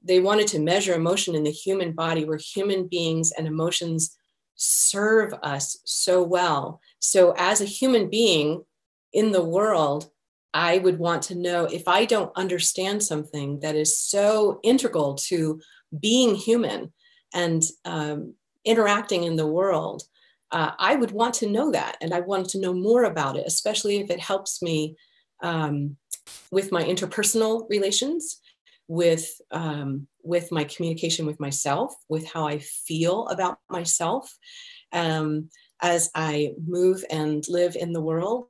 they wanted to measure emotion in the human body, where human beings and emotions serve us so well. So as a human being in the world, I would want to know if I don't understand something that is so integral to being human and interacting in the world, I would want to know that. And I want to know more about it, especially if it helps me with my interpersonal relations, with my communication with myself, with how I feel about myself as I move and live in the world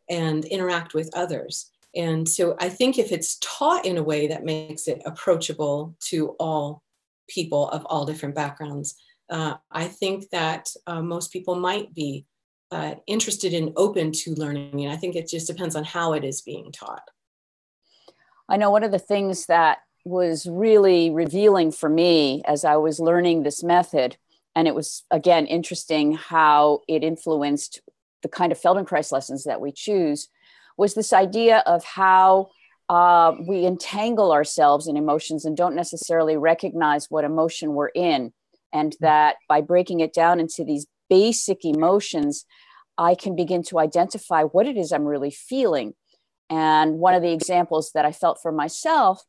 and interact with others. And so I think if it's taught in a way that makes it approachable to all people of all different backgrounds, I think that most people might be interested and open to learning. And I think it just depends on how it is being taught. I know one of the things that was really revealing for me as I was learning this method, and it was, again, interesting how it influenced the kind of Feldenkrais lessons that we choose, was this idea of how we entangle ourselves in emotions and don't necessarily recognize what emotion we're in. And that by breaking it down into these basic emotions, I can begin to identify what it is I'm really feeling. And one of the examples that I felt for myself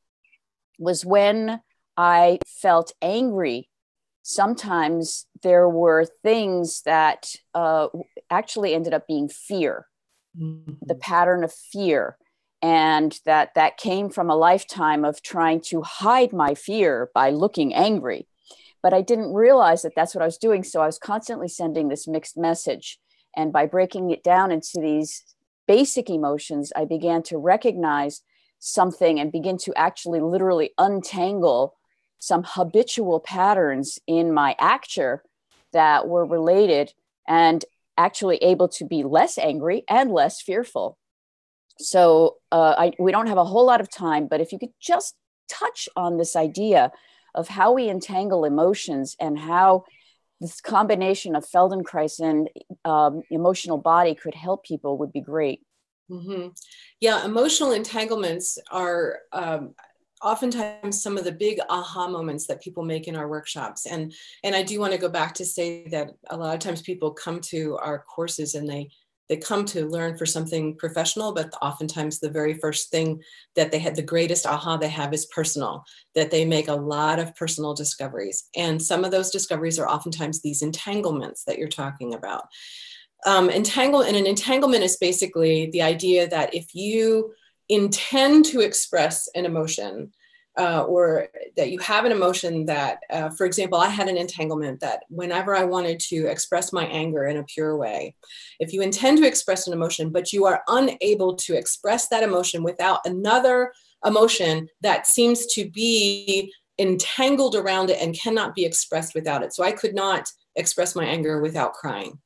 was when I felt angry. Sometimes there were things that actually ended up being fear, the pattern of fear. And that came from a lifetime of trying to hide my fear by looking angry. But I didn't realize that that's what I was doing. So I was constantly sending this mixed message. And by breaking it down into these basic emotions, I began to recognize something and begin to actually literally untangle some habitual patterns in my acture that were related. And actually able to be less angry and less fearful. So we don't have a whole lot of time, but if you could just touch on this idea of how we entangle emotions and how this combination of Feldenkrais and emotional body could help people would be great. Mm-hmm. Yeah, emotional entanglements are oftentimes some of the big aha moments that people make in our workshops. And I do want to go back to say that a lot of times people come to our courses and they come to learn for something professional, but oftentimes the very first thing that they had, the greatest aha they have, is personal, that they make a lot of personal discoveries. And some of those discoveries are oftentimes these entanglements that you're talking about. And an entanglement is basically the idea that if you intend to express an emotion, or that you have an emotion that, for example, I had an entanglement that whenever I wanted to express my anger in a pure way, if you intend to express an emotion, but you are unable to express that emotion without another emotion that seems to be entangled around it and cannot be expressed without it. So I could not express my anger without crying.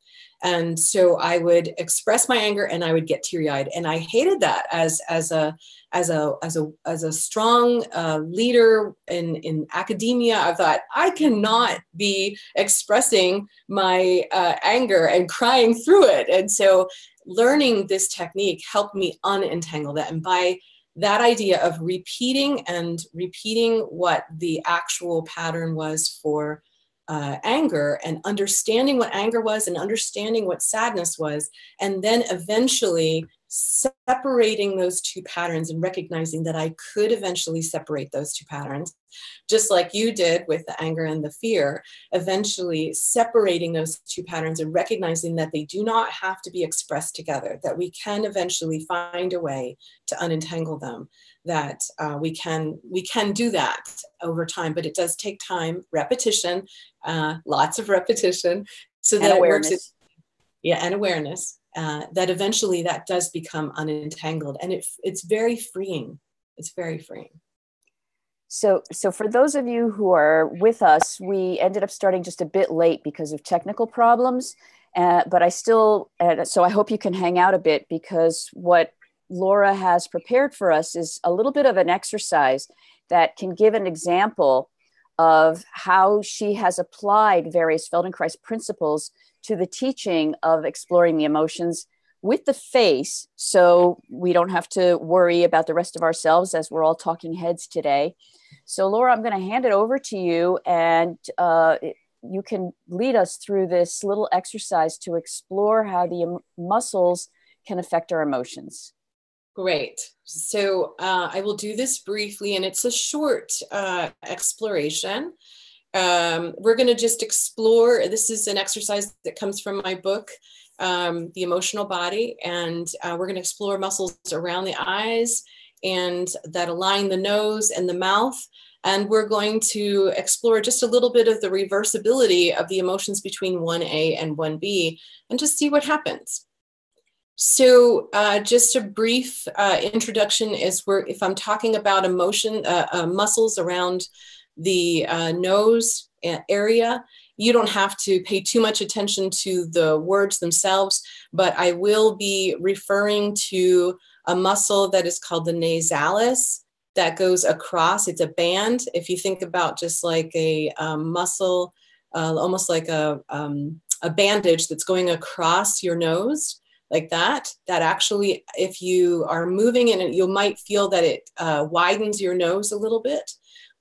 And so I would express my anger and I would get teary-eyed. And I hated that as a strong leader in academia. I thought, I cannot be expressing my anger and crying through it. And so learning this technique helped me unentangle that. And by that idea of repeating what the actual pattern was for anger, and understanding what anger was and understanding what sadness was, and then eventually separating those two patterns and recognizing that I could eventually separate those two patterns, just like you did with the anger and the fear, eventually separating those two patterns and recognizing that they do not have to be expressed together, that we can eventually find a way to unentangle them, that we can do that over time, but it does take time, repetition, lots of repetition, so that awareness. It works. And awareness. That eventually that does become unentangled, and it's very freeing. It's very freeing. So for those of you who are with us, we ended up starting just a bit late because of technical problems, but so I hope you can hang out a bit, because what Laura has prepared for us is a little bit of an exercise that can give an example of how she has applied various Feldenkrais principles to the teaching of exploring the emotions with the face, so we don't have to worry about the rest of ourselves as we're all talking heads today. So Laura, I'm going to hand it over to you, and you can lead us through this little exercise to explore how the muscles can affect our emotions. Great. So I will do this briefly, and it's a short exploration. We're going to just explore. This is an exercise that comes from my book, The Emotional Body, and we're going to explore muscles around the eyes and that align the nose and the mouth. And we're going to explore just a little bit of the reversibility of the emotions between 1A and 1B, and just see what happens. So just a brief introduction is if I'm talking about emotion, muscles around the nose area, you don't have to pay too much attention to the words themselves, but I will be referring to a muscle that is called the nasalis that goes across. It's a band. If you think about just like a muscle, almost like a bandage that's going across your nose, like that actually, if you are moving in it, you might feel that it widens your nose a little bit.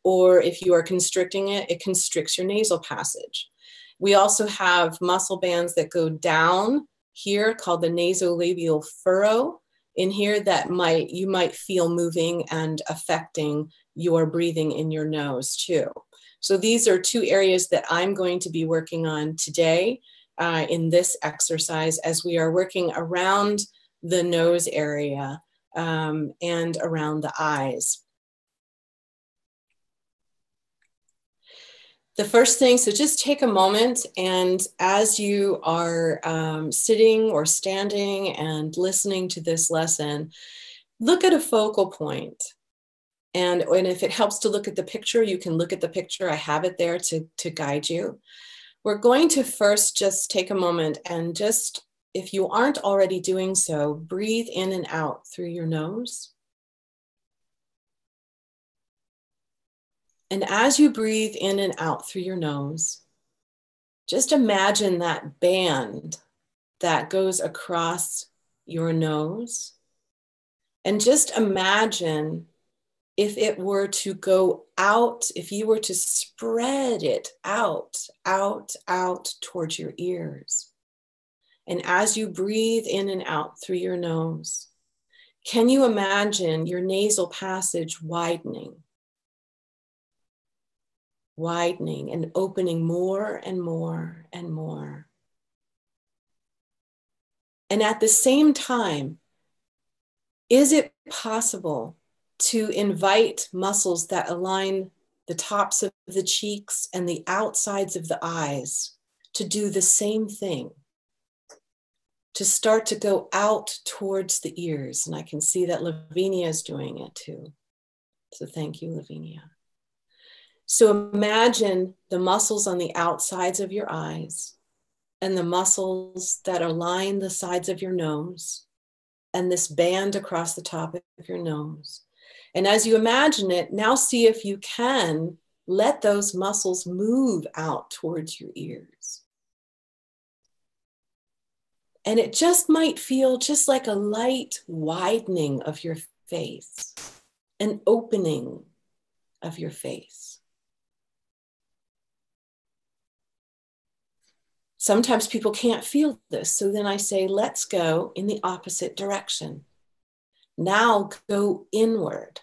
Or if you are constricting it, it constricts your nasal passage. We also have muscle bands that go down here called the nasolabial furrow in here that you might feel moving and affecting your breathing in your nose too. So these are two areas that I'm going to be working on today in this exercise, as we are working around the nose area and around the eyes. The first thing, so just take a moment, and as you are sitting or standing and listening to this lesson, look at a focal point. And if it helps to look at the picture, you can look at the picture. I have it there to guide you. We're going to first just take a moment and just, if you aren't already doing so, breathe in and out through your nose. And as you breathe in and out through your nose, just imagine that band that goes across your nose. And just imagine if it were to go out, if you were to spread it out towards your ears. And as you breathe in and out through your nose, can you imagine your nasal passage widening and opening more and more and more? And at the same time, is it possible to invite muscles that align the tops of the cheeks and the outsides of the eyes to do the same thing, to start to go out towards the ears? And I can see that Lavinia is doing it too. So thank you, Lavinia. So imagine the muscles on the outsides of your eyes and the muscles that align the sides of your nose and this band across the top of your nose. And as you imagine it, now see if you can let those muscles move out towards your ears. And it just might feel just like a light widening of your face, an opening of your face. Sometimes people can't feel this. So then I say, let's go in the opposite direction. Now go inward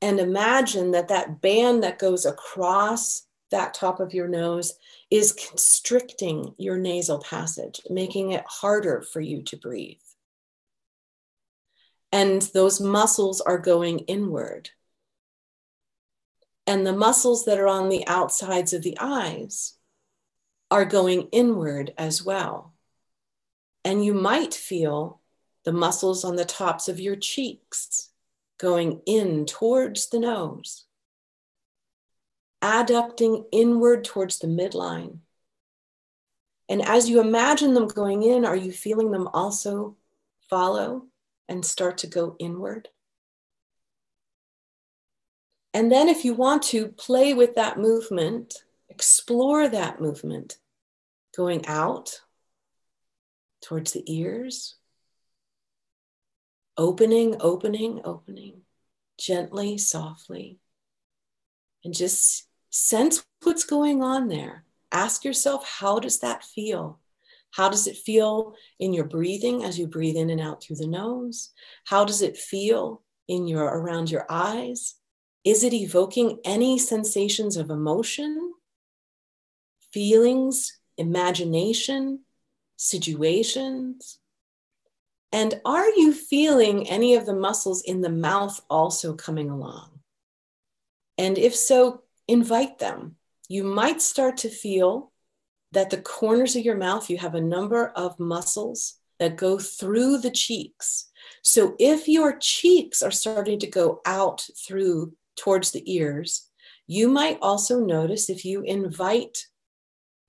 and imagine that that band that goes across that top of your nose is constricting your nasal passage, making it harder for you to breathe. And those muscles are going inward. And the muscles that are on the outsides of the eyes are going inward as well. And you might feel the muscles on the tops of your cheeks going in towards the nose, adducting inward towards the midline. And as you imagine them going in, are you feeling them also follow and start to go inward? And then if you want to play with that movement, explore that movement, going out towards the ears, opening, gently, softly, and just sense what's going on there. Ask yourself, how does that feel? How does it feel in your breathing as you breathe in and out through the nose? How does it feel around your eyes? Is it evoking any sensations of emotion, feelings, imagination, situations? And are you feeling any of the muscles in the mouth also coming along? And if so, invite them. You might start to feel that the corners of your mouth, you have a number of muscles that go through the cheeks. So if your cheeks are starting to go out through towards the ears, you might also notice if you invite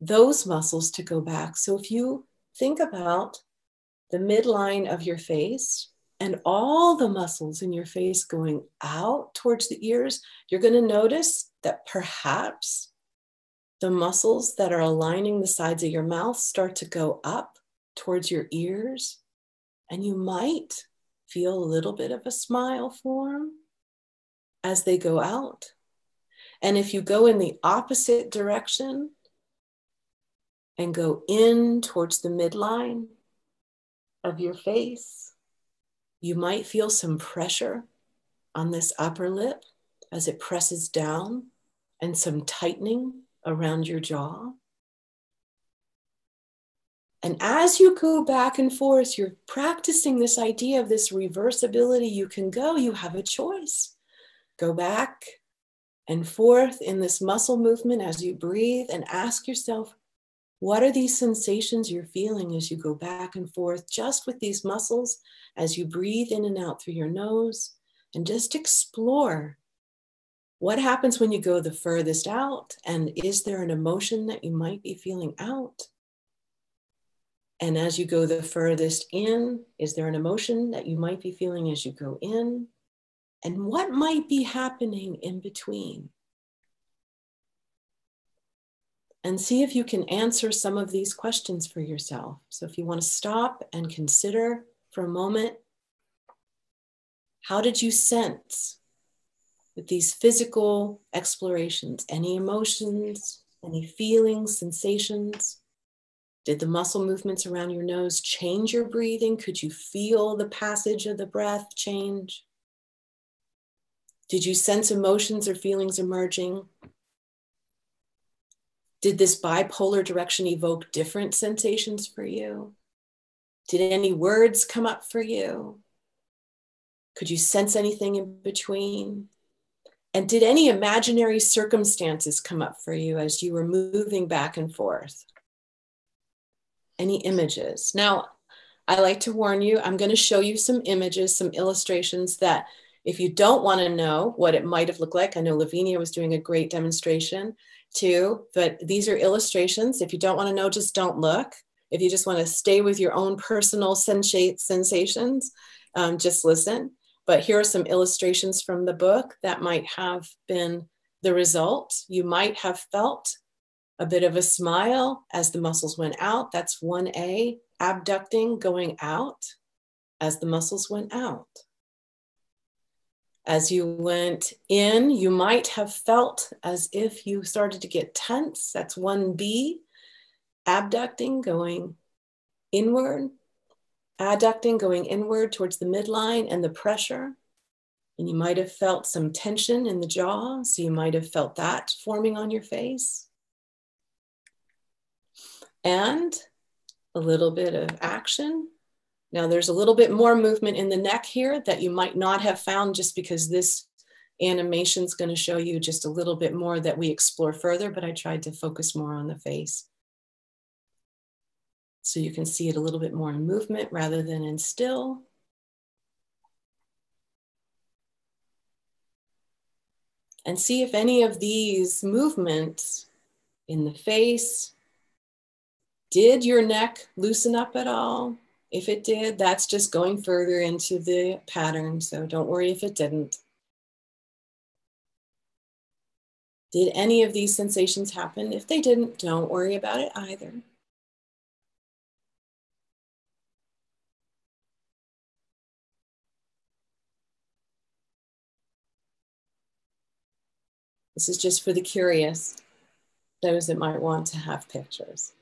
those muscles to go back. So if you think about the midline of your face and all the muscles in your face going out towards the ears, you're going to notice that perhaps the muscles that are aligning the sides of your mouth start to go up towards your ears, and you might feel a little bit of a smile form as they go out. And if you go in the opposite direction and go in towards the midline of your face, you might feel some pressure on this upper lip as it presses down and some tightening around your jaw. And as you go back and forth, you're practicing this idea of this reversibility. You can go, you have a choice. Go back and forth in this muscle movement as you breathe, and ask yourself, what are these sensations you're feeling as you go back and forth just with these muscles as you breathe in and out through your nose? And just explore, What happens when you go the furthest out? And is there an emotion that you might be feeling out? And as you go the furthest in, is there an emotion that you might be feeling as you go in? And what might be happening in between? And see if you can answer some of these questions for yourself. So if you want to stop and consider for a moment, how did you sense with these physical explorations? Any emotions, any feelings, sensations? Did the muscle movements around your nose change your breathing? Could you feel the passage of the breath change? Did you sense emotions or feelings emerging? Did this bipolar direction evoke different sensations for you? Did any words come up for you? Could you sense anything in between? And did any imaginary circumstances come up for you as you were moving back and forth? Any images? Now, I like to warn you, I'm going to show you some images, some illustrations that if you don't want to know what it might have looked like, I know Lavinia was doing a great demonstration too, but these are illustrations. If you don't want to know, just don't look. If you just want to stay with your own personal sensations, just listen. But here are some illustrations from the book that might have been the result. You might have felt a bit of a smile as the muscles went out. That's 1A, abducting, going out as the muscles went out. As you went in, you might have felt as if you started to get tense. That's 1B, abducting, going inward, adducting, going inward towards the midline and the pressure. And you might have felt some tension in the jaw. So you might have felt that forming on your face. And a little bit of action. Now there's a little bit more movement in the neck here that you might not have found just because this animation is going to show you just a little bit more that we explore further, but I tried to focus more on the face. So you can see it a little bit more in movement rather than in still. And see if any of these movements in the face, did your neck loosen up at all? If it did, that's just going further into the pattern, so don't worry if it didn't. Did any of these sensations happen? If they didn't, don't worry about it either. This is just for the curious, those that might want to have pictures.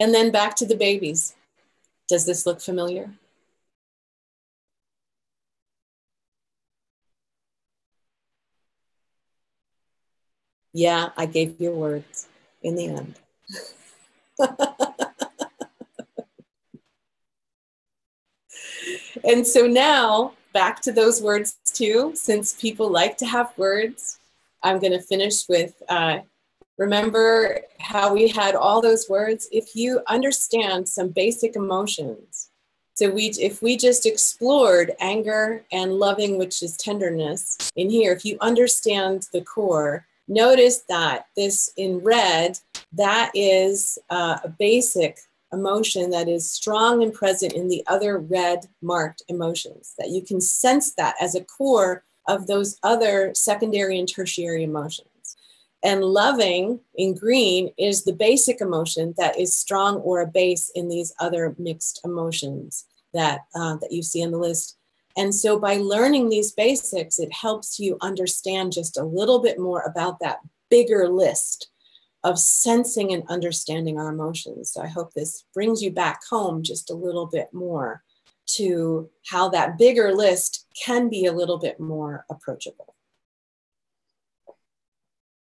And then back to the babies. Does this look familiar? Yeah, I gave you words in the end. And so now back to those words too, since people like to have words, I'm going to finish with, remember how we had all those words? If you understand some basic emotions, so if we just explored anger and loving, which is tenderness in here, if you understand the core, notice that this in red, that is a basic emotion that is strong and present in the other red marked emotions, that you can sense that as a core of those other secondary and tertiary emotions. And loving in green is the basic emotion that is strong or a base in these other mixed emotions that you see on the list. And so by learning these basics, it helps you understand just a little bit more about that bigger list of sensing and understanding our emotions. So I hope this brings you back home just a little bit more to how that bigger list can be a little bit more approachable.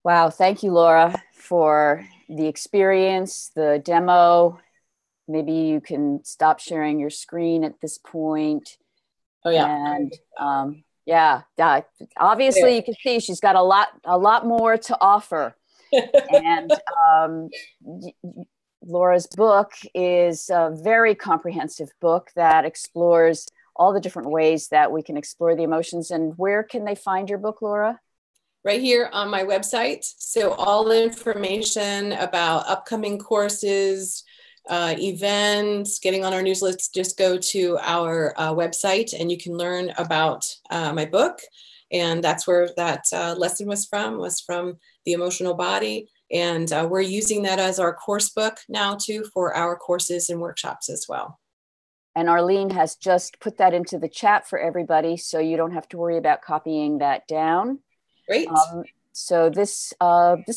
Wow, thank you, Laura, for the experience, the demo. Maybe you can stop sharing your screen at this point. Oh yeah. And yeah, obviously you can see she's got a lot more to offer. And Laura's book is a very comprehensive book that explores all the different ways that we can explore the emotions. And where can they find your book, Laura? Right here on my website. So all the information about upcoming courses, events, getting on our newsletters, just go to our website and you can learn about my book. And that's where that lesson was from The Emotional Body. And we're using that as our course book now too for our courses and workshops as well. And Arlene has just put that into the chat for everybody, so you don't have to worry about copying that down. Great. So this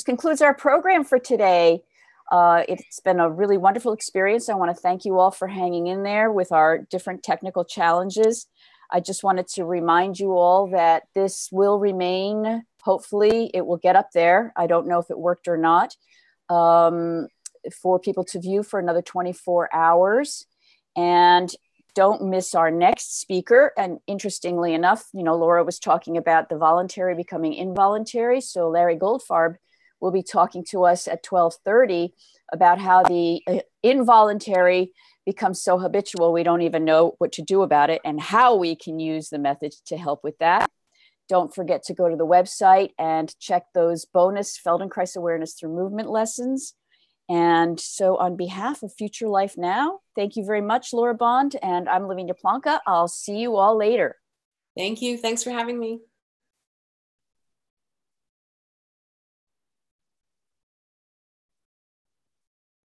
concludes our program for today. It's been a really wonderful experience. I want to thank you all for hanging in there with our different technical challenges. I just wanted to remind you all that this will remain, hopefully it will get up there. I don't know if it worked or not, for people to view for another 24 hours. And don't miss our next speaker. And interestingly enough, Laura was talking about the voluntary becoming involuntary. So Larry Goldfarb will be talking to us at 12:30 about how the involuntary becomes so habitual we don't even know what to do about it and how we can use the method to help with that. Don't forget to go to the website and check those bonus Feldenkrais awareness through movement lessons. And so on behalf of Future Life Now, thank you very much, Laura Bond, and I'm Lavinia Plonka. I'll see you all later. Thank you. Thanks for having me.